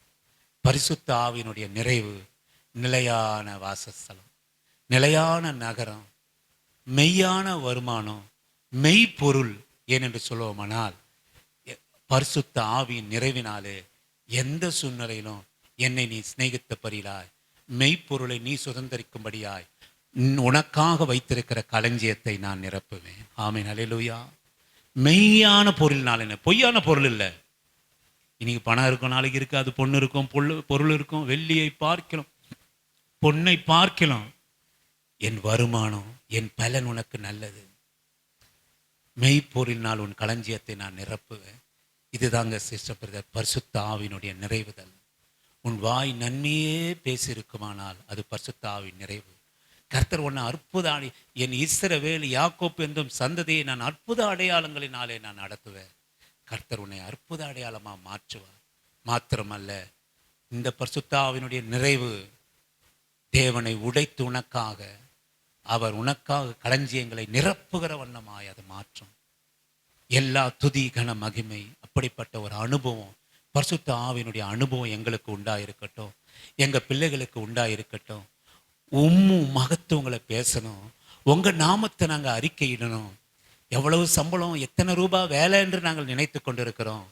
பரிசுத்த ஆவியினுடைய நிறைவு, நிலையான வாசஸ்தலம், நிலையான நகரம், மெய்யான வருமானம், மெய்ப்பொருள். ஏனென்று சொல்லுவோமானால், பரிசுத்த ஆவியின் நிறைவினாலே எந்த சூழ்நிலையிலும் என்னை நீ சிநேகித்த பரிலாய், மெய்ப்பொருளை நீ சுதந்திரிக்கும்படியாய் உனக்காக வைத்திருக்கிற களஞ்சியத்தை நான் நிரப்புவேன். ஆமென், அல்லேலூயா. மெய்யான பொருள்னால என்ன, பொய்யான பொருள் இல்லை. இன்னைக்கு பணம் இருக்கும், நாளைக்கு இருக்காது, பொண்ணு இருக்கும், பொருள் இருக்கும். வெள்ளியை பார்க்கலாம், பொன்னை பார்க்கலாம். என் வருமானம், என் பலன் உனக்கு நல்லது. மெய்ப்பொருளினால் உன் களஞ்சியத்தை நான் நிரப்புவேன். இதுதாங்க சிஸ்டர் பிரதர், பரிசுத்த ஆவியினுடைய நிறைவுதல். உன் வாய் நன்மையே பேசியிருக்குமானால் அது பரிசுத்த ஆவியின் நிறைவு. கர்த்தர் உன்னை அற்புத என் இஸ்ரவேல் யாக்கோப்பு என்றும் சந்ததியை நான் அற்புத அடையாளங்களினாலே நான் நடத்துவேன். கர்த்தர் உன்னை அற்புத அடையாளமா மாற்றுவார். மாத்திரமல்ல, இந்த பரிசுத்த ஆவியினுடைய நிறைவு தேவனை உடைத்து உனக்காக, அவர் உனக்காக களஞ்சியங்களை நிரப்புகிற வண்ணமாய் அது மாற்றும். எல்லா துதி கன மகிமை, அப்படிப்பட்ட ஒரு அனுபவம், பரிசுத்த ஆவியினுடைய அனுபவம் எங்களுக்கு உண்டாயிருக்கட்டும், எங்கள் பிள்ளைகளுக்கு உண்டாயிருக்கட்டும். மகத்துவங்களை பேசணும், உங்கள் நாமத்தை நாங்கள் அறிக்கையிடணும். எவ்வளவு சம்பளம், எத்தனை ரூபாய் வேலை என்று நாங்கள் நினைத்து கொண்டிருக்கிறோம்.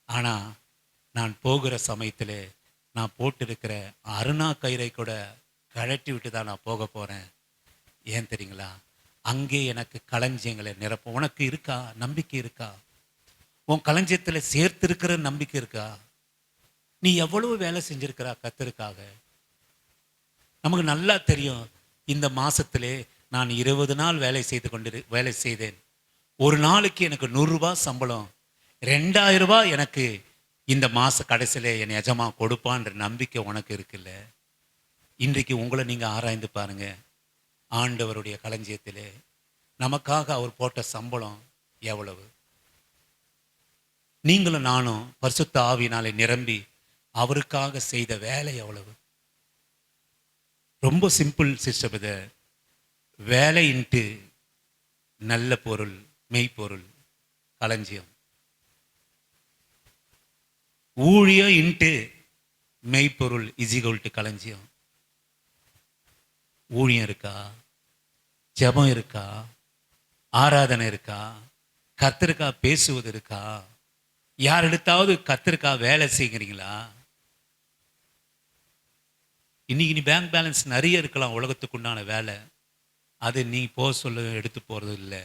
ஆனால் நான் போகிற சமயத்தில் நான் போட்டிருக்கிற அருணா கயிறை கூட கழட்டி விட்டு தான் நான் போக போகிறேன். ஏன் தெரியுங்களா? அங்கே எனக்கு களஞ்சியங்களை நிரப்ப உனக்கு இருக்கா? நம்பிக்கை இருக்கா? உன் களஞ்சியத்தில் சேர்த்திருக்கிற நம்பிக்கை இருக்கா? நீ எவ்வளவு வேலை செஞ்சிருக்கிறா கர்த்தருக்காக? நமக்கு நல்லா தெரியும், இந்த மாசத்திலே நான் 20 நாள் வேலை செய்தேன். ஒரு நாளைக்கு எனக்கு 100 ரூபாய் சம்பளம், 2000 ரூபாய் எனக்கு இந்த மாச கடைசியில என் எஜமா கொடுப்பான்ற நம்பிக்கை உனக்கு இருக்குல்ல? இன்றைக்கு உங்களை நீங்க ஆராய்ந்து பாருங்க. ஆண்டவருடைய களஞ்சியத்திலே நமக்காக அவர் போட்ட சம்பளம் எவ்வளவு? நீங்களும் நானும் பரிசுத்த ஆவியினாலே நிரம்பி அவருக்காக செய்த வேலை எவ்வளவு? ரொம்ப சிம்பிள் சிஸ்டர் பிரதர். வேலை இன்ட்டு நல்ல பொருள், மெய்ப்பொருள், களஞ்சியம். ஊழியம் இன்ட்டு மெய்ப்பொருள் இசிகோல்ட்டு களஞ்சியம். ஊழியம் இருக்கா? ஜெபம் இருக்கா? ஆராதனை இருக்கா? கர்த்தருக்கா பேசுவது இருக்கா? யார் எடுத்தாவது கர்த்தருக்கா வேலை செய்கிறீங்களா? இன்னைக்கு நீ பேங்க் பேலன்ஸ் நிறைய இருக்கலாம், உலகத்துக்கு உண்டான வேலை, அது நீ சொல்ல எடுத்து போறது இல்லை.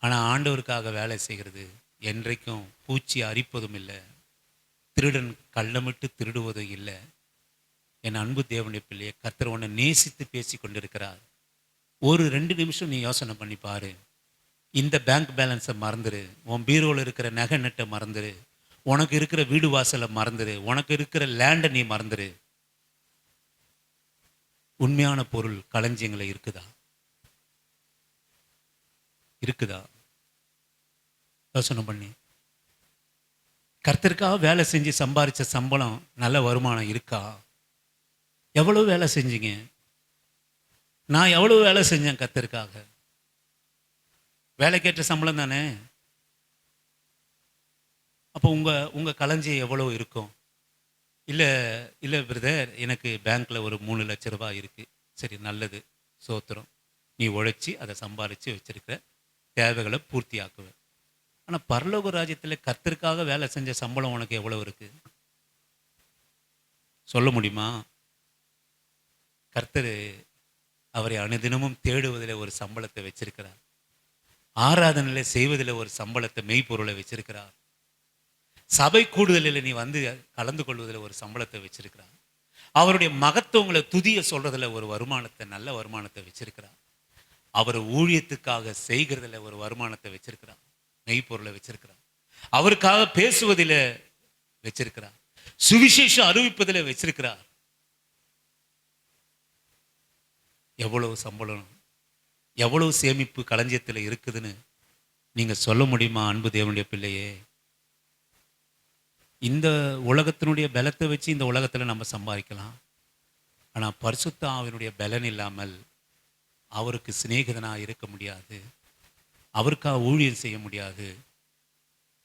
ஆனால் ஆண்டவருக்காக வேலை செய்கிறது என்றைக்கும் பூச்சி அரிப்பதும் இல்லை, திருடன் கள்ளமிட்டு திருடுவதும் இல்லை. என் அன்பு தேவனுடைய பிள்ளையை, கர்த்தர் உன்னை நேசித்து பேசி கொண்டிருக்கிறார். ஒரு 2 நிமிஷம் நீ யோசனை பண்ணி பாரு. இந்த பேங்க் பேலன்ஸை மறந்துரு, உன் பீரோவில் இருக்கிற நகை நட்டை மறந்துரு, உனக்கு இருக்கிற வீடு வாசலை மறந்துரு, உனக்கு இருக்கிற லேண்டை நீ மறந்துரு. உண்மையான பொருள் களஞ்சியங்களை இருக்குதா? இருக்குதா? யோசனை பண்ணி. கர்த்தருக்காக வேலை செஞ்சு சம்பாதிச்ச சம்பளம், நல்ல வருமானம் இருக்கா? எவ்வளவு வேலை செஞ்சீங்க? நான் எவ்வளவு வேலை செஞ்சேன் கர்த்தருக்காக? வேலைக்கேற்ற சம்பளம் தானே. அப்போ உங்க களஞ்சியம் எவ்வளவு இருக்கும்? இல்லை பிரதர், எனக்கு பேங்க்ல ஒரு 3 லட்சம் ரூபாய் இருக்கு. சரி, நல்லது, சோத்திரம். நீ உழைச்சி அதை சம்பாதிச்சு வச்சிருக்கிற தேவைகளை பூர்த்தி ஆக்குவேன். ஆனால் பரலோக ராஜ்யத்தில் கர்த்தருக்காக வேலை செஞ்ச சம்பளம் உனக்கு எவ்வளவு இருக்கு சொல்ல முடியுமா? கர்த்தர் அவரை அனுதினமும் தேடுவதில் ஒரு சம்பளத்தை வச்சிருக்கிறார். ஆராதனையில் செய்வதில் ஒரு சம்பளத்தை, மெய்ப்பொருளை வச்சிருக்கிறார். சபை கூடுதலில் நீ வந்து கலந்து கொள்வதில் ஒரு சம்பளத்தை வச்சிருக்கிறார். அவருடைய மகத்துவங்களை துதிய சொல்றதுல ஒரு வருமானத்தை, நல்ல வருமானத்தை வச்சிருக்கிறார். அவர் ஊழியத்துக்காக செய்கிறதுல ஒரு வருமானத்தை வச்சிருக்கிறார், மெய்ப்பொருளை வச்சிருக்கிறார். அவருக்காக பேசுவதில் வச்சிருக்கிறார், சுவிசேஷம் அறிவிப்பதில் வச்சிருக்கிறார். எவ்வளவு சம்பளம், எவ்வளவு சேமிப்பு களஞ்சியத்தில் இருக்குதுன்னு நீங்க சொல்ல முடியுமா அன்பு தேவனுடைய பிள்ளையே? இந்த உலகத்தினுடைய பலத்தை வச்சு இந்த உலகத்தில் நம்ம சம்பாதிக்கலாம். ஆனால் பரிசுத்த ஆவியினுடைய பலன் இல்லாமல் அவருக்கு சிநேகிதனாக இருக்க முடியாது, அவருக்காக ஊழியம் செய்ய முடியாது.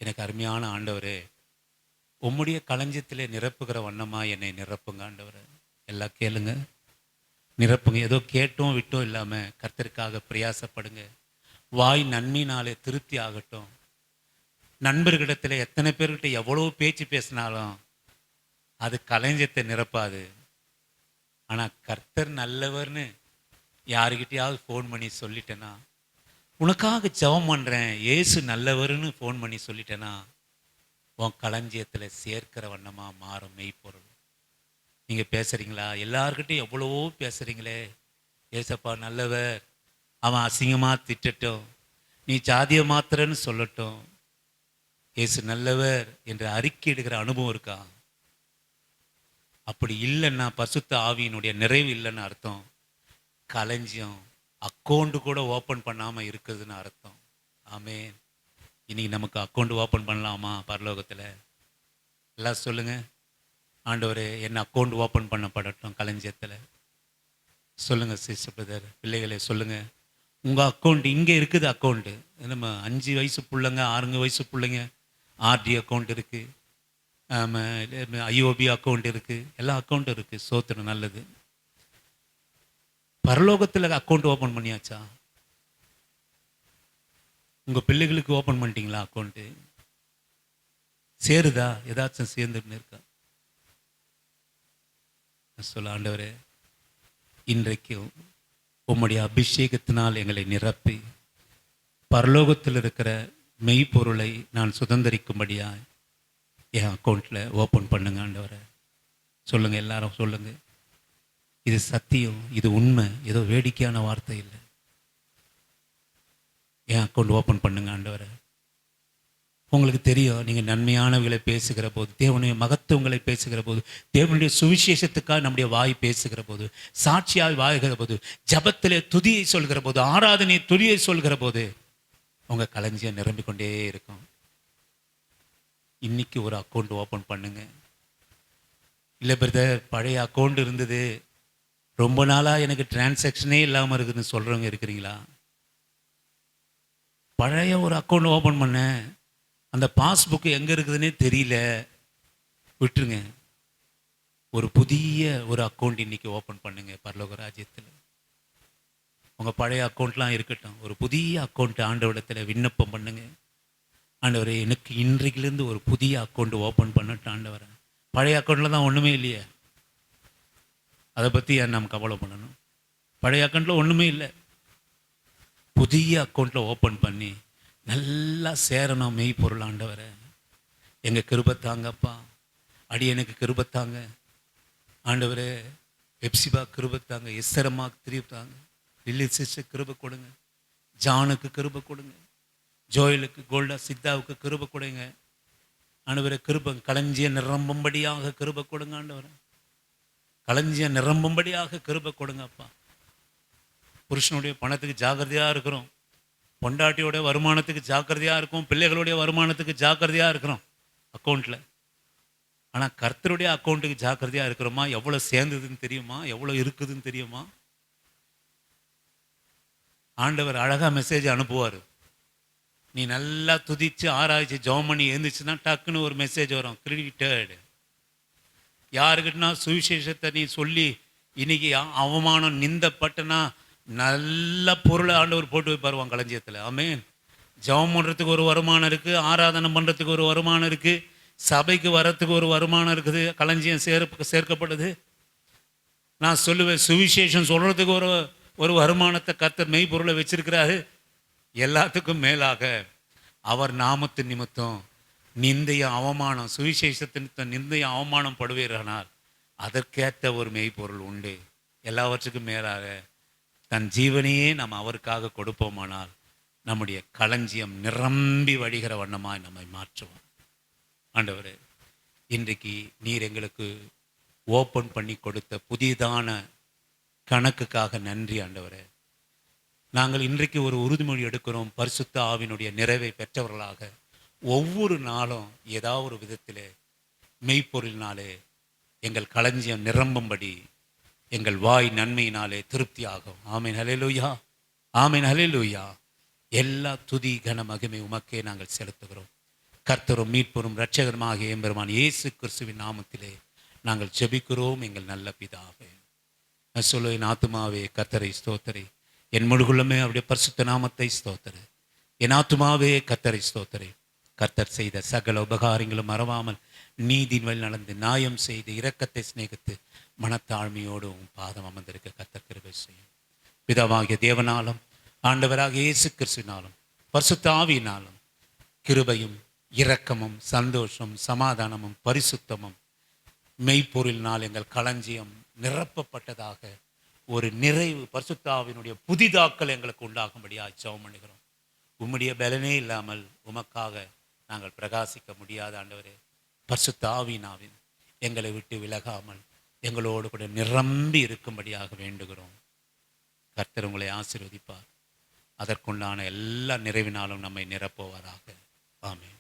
எனக்கு அருமையான ஆண்டவரே, உம்முடைய களஞ்சியத்திலே நிரப்புகிற வண்ணமா என்னை நிரப்புங்க ஆண்டவரே. எல்லாம் கேளுங்க, நிரப்புங்க. ஏதோ கேட்டோம் விட்டோம் இல்லாமல் கர்த்தருக்காக பிரயாசப்படுங்க. வாய் நன்மையினாலே திருப்தி ஆகட்டும். நண்பர்களிடத்தில் எத்தனை பேர்கிட்ட எவ்வளோ பேச்சு பேசினாலும் அது களஞ்சியத்தை நிரப்பாது. ஆனால் கர்த்தர் நல்லவர்னு யாருக்கிட்டையாவது ஃபோன் பண்ணி சொல்லிட்டேன்னா, உனக்காக ஜெபம் பண்ணுறேன் இயேசு நல்லவர்னு ஃபோன் பண்ணி சொல்லிட்டேன்னா, உன் களஞ்சியத்தில் சேர்க்கிற வண்ணமாக மாறும் மெய்ப்பொருள். நீங்கள் பேசுகிறீங்களா? எல்லார்கிட்டையும் எவ்வளவோ பேசுகிறீங்களே, ஏசப்பா நல்லவர், அவன் அசிங்கமாக திட்டட்டும், நீ ஜாதியை மாத்திரன்னு சொல்லட்டும், இயேசு நல்லவர் என்று அறிக்கையிடுகிற அனுபவம் இருக்கா? அப்படி இல்லைன்னா பரிசுத்த ஆவியினுடைய நிறைவு இல்லைன்னு அர்த்தம். களஞ்சியம் அக்கௌண்ட் கூட ஓப்பன் பண்ணாமல் இருக்குதுன்னு அர்த்தம். ஆமென். இன்னைக்கு நமக்கு அக்கௌண்ட் ஓப்பன் பண்ணலாமா பரலோகத்தில்? எல்லாம் சொல்லுங்க, ஆண்டவரே என்ன அக்கௌண்ட் ஓப்பன் பண்ணப்படட்டும் களஞ்சியத்தில். சொல்லுங்க சிஸ்டர் பிரதர், பிள்ளைகளே சொல்லுங்க. உங்கள் அக்கௌண்ட் இங்கே இருக்குது. அக்கௌண்ட்டு நம்ம 5 வயசு பிள்ளைங்க, 6 வயசு பிள்ளைங்க ஆர்டி அக்கௌண்ட் இருக்குது, ஐஓபி அக்கௌண்ட் இருக்குது, எல்லா அக்கௌண்ட்டும் இருக்குது. சோத்திரம், நல்லது. பரலோகத்தில் அக்கௌண்ட் ஓப்பன் பண்ணியாச்சா? உங்கள் பிள்ளைகளுக்கு ஓப்பன் பண்ணிட்டீங்களா அக்கௌண்ட்டு? சேருதா? ஏதாச்சும் சேர்ந்துன்னு இருக்கா? சொல்ல, ஆண்டவரே இன்றைக்கு உம்முடைய அபிஷேகத்தினால் எங்களை நிரப்பி பரலோகத்தில் இருக்கிற மெய்ப்பொருளை நான் சுதந்திரிக்கும்படியா என் அக்கௌண்ட்டில் ஓப்பன் பண்ணுங்க ஆண்டவரே. சொல்லுங்கள், எல்லாரும் சொல்லுங்கள். இது சத்தியம், இது உண்மை, ஏதோ வேடிக்கையான வார்த்தை இல்லை. என் அக்கௌண்ட் ஓப்பன் பண்ணுங்க ஆண்டவரே. உங்களுக்கு தெரியும், நீங்கள் நன்மையானவர்களை பேசுகிற போது, தேவனுடைய மகத்துவங்களை பேசுகிற போது, தேவனுடைய சுவிசேஷத்துக்காக நம்முடைய வாய் பேசுகிற போது, சாட்சியாய் வாழ்கிற போது, ஜபத்திலே துதியை சொல்கிற போது, ஆராதனை துதியை சொல்கிற போது உங்கள் களஞ்சியம் நிரம்பிக் கொண்டே இருக்கும். இன்னைக்கு ஒரு அக்கௌண்ட் ஓப்பன் பண்ணுங்க. இல்லை பிரதர், பழைய அக்கௌண்ட் இருந்தது, ரொம்ப நாளாக எனக்கு டிரான்சாக்ஷனே இல்லாமல் இருக்குதுன்னு சொல்கிறவங்க இருக்கிறீங்களா? பழைய ஒரு அக்கௌண்ட் ஓப்பன் பண்ண, அந்த பாஸ்புக்கு எங்கே இருக்குதுன்னே தெரியல, விட்டுருங்க. ஒரு புதிய ஒரு அக்கௌண்ட் இன்னைக்கு ஓப்பன் பண்ணுங்க பரலோக ராஜ்யத்தில். உங்கள் பழைய அக்கௌண்ட்லாம் இருக்கட்டும், ஒரு புதிய அக்கௌண்ட் ஆண்டவரிடத்தில் விண்ணப்பம் பண்ணுங்க. ஆண்டவரே, எனக்கு இன்றைக்கிலேருந்து ஒரு புதிய அக்கௌண்ட் ஓப்பன் பண்ணட்டும் ஆண்டவரே. பழைய அக்கௌண்ட்டில் தான் ஒன்றுமே இல்லையே, அதை பற்றி ஏன் நம்ம கவலை பண்ணணும்? பழைய அக்கௌண்ட்டில் ஒன்றுமே இல்லை. புதிய அக்கௌண்ட்டில் ஓப்பன் பண்ணி நல்லா சேரணும் மெய்ப்பொருள். ஆண்டவரே எங்கள் கிருபத்தாங்கப்பா, அடியனுக்கு கிருபத்தாங்க ஆண்டவரே. எப்சிபா கிருபத்தாங்க, எஸ்தரமா திருத்தாங்க, லில்லி சிஸ்டர் கிருப கொடுங்க, ஜானுக்கு கிருப கொடுங்க, ஜோயலுக்கு, கோல்டா சித்தாவுக்கு கிருப கொடுங்க ஆண்டவரே. கிருப களஞ்சிய நிரம்பும்படியாக கிருப கொடுங்க ஆண்டவரே. களஞ்சிய நிரம்பும்படியாக கிருப கொடுங்கப்பா. புருஷனுடைய பணத்துக்கு ஜாக்கிரதையாக இருக்கிறோம், பொண்டாட்டியோட வருமானத்துக்கு ஜாக்கிரதையாக இருக்கும், பிள்ளைகளுடைய வருமானத்துக்கு ஜாக்கிரதையாக இருக்கிறோம் அக்கௌண்ட்டில். ஆனால் கர்த்தருடைய அக்கௌண்ட்டுக்கு ஜாக்கிரதையாக இருக்கிறோமா? எவ்வளோ சேர்ந்ததுன்னு தெரியுமா? எவ்வளோ இருக்குதுன்னு தெரியுமா? ஆண்டவர் அழகாக மெசேஜ் அனுப்புவார். நீ நல்லா துதிச்சு ஆராய்ச்சி ஜெபம் பண்ணி எழுந்துச்சுன்னா டக்குன்னு ஒரு மெசேஜ் வரும், கிரெடிட்டட். யாருக்கிட்டனா சுவிசேஷத்தை நீ சொல்லி இன்னைக்கு அவமானம் நிந்தப்பட்டனா நல்ல பொருளை ஆண்டவர் போட்டு வைப்பாருவான் களஞ்சியத்தில். ஆமென். ஜெபம் பண்ணுறதுக்கு ஒரு வருமானம் இருக்குது, ஆராதனை பண்ணுறதுக்கு ஒரு வருமானம் இருக்குது, சபைக்கு வர்றதுக்கு ஒரு வருமானம் இருக்குது, களஞ்சியம் சேர்க்கப்படுது. நான் சொல்லுவேன், சுவிசேஷம் சொல்கிறதுக்கு ஒரு ஒரு வருமானத்தை கர்த்தர் மெய்ப்பொருளை வச்சிருக்கிறாரு. எல்லாத்துக்கும் மேலாக அவர் நாமத்து நிமித்தம் நிந்தைய அவமானம், சுவிசேஷத்தின் நிந்தைய அவமானம் படுவீரானால் அதற்கேற்ற ஒரு மெய்ப்பொருள் உண்டு. எல்லாவற்றுக்கும் மேலாக தன் ஜீவனையே நாம் அவருக்காக கொடுப்போமானால் நம்முடைய களஞ்சியம் நிரம்பி வழிகிற வண்ணமாய் நம்மை மாற்றுவோம். ஆண்டவரே, இன்றைக்கு நீர் எங்களுக்கு ஓப்பன் பண்ணி கொடுத்த புதிதான கணக்குக்காக நன்றி ஆண்டவரே. நாங்கள் இன்றைக்கு ஒரு உறுதிமொழி எடுக்கிறோம். பரிசுத்த ஆவியினுடைய நிறைவை பெற்றவர்களாக ஒவ்வொரு நாளும் ஏதாவது ஒரு விதத்திலே மெய்ப்பொருளினாலே எங்கள் களஞ்சியம் நிரம்பும்படி எங்கள் வாய் நன்மையினாலே திருப்தி ஆகும். ஆமீன் ஹல்லேலூயா, ஆமீன் ஹல்லேலூயா. எல்லா துதி கன மகிமை உமக்கே நாங்கள் செலுத்துகிறோம். கர்த்தரும் மீட்பரும் இரட்சகருமாகிய எம்பெருமான் இயேசு கிறிஸ்துவின் நாமத்திலே நாங்கள் ஜெபிக்கிறோம் எங்கள் நல்ல பிதாவே. நான் சொல்ல, என் ஆத்துமாவே கர்த்தரை ஸ்தோத்திரி, என் முழுகுள்ளமே அவருடைய பரிசுத்த நாமத்தை ஸ்தோத்திரி. என் ஆத்துமாவே கர்த்தரை ஸ்தோத்திரி. கர்த்தர் செய்த சகல உபகாரங்களும் மறவாமல் நீதியின் வழி நடந்து நியாயம் செய்து இரக்கத்தை சிநேகித்து மனத்தாழ்மையோடு பாதம் அமர்ந்திருக்க கர்த்தர் கிருபை செய்யும். பிதாவாகிய தேவனாலும் ஆண்டவராகிய இயேசு கிறிஸ்துவினாலும் பரிசுத்த ஆவியினாலும் கிருபையும் இரக்கமும் சந்தோஷம் சமாதானமும் பரிசுத்தமும் மெய்ப்பொருளினால் எங்கள் களஞ்சியம் நிரப்பப்பட்டதாக ஒரு நிறைவு பரிசுத்த ஆவியினுடைய புதிதாக்கல் எங்களுக்கு உண்டாகும்படியாக ஜெபம் பண்ணுகிறோம். உம்முடைய பலனே இல்லாமல் உமக்காக நாங்கள் பிரகாசிக்க முடியாத ஆண்டவரே, பரிசுத்த ஆவியினாவின் எங்களை விட்டு விலகாமல் எங்களோடு கூட நிரம்பி இருக்கும்படியாக வேண்டுகிறோம். கர்த்தர் உங்களை ஆசீர்வதிப்பார். அதற்குண்டான எல்லா நிறைவினாலும் நம்மை நிரப்புவாராக. ஆமென்.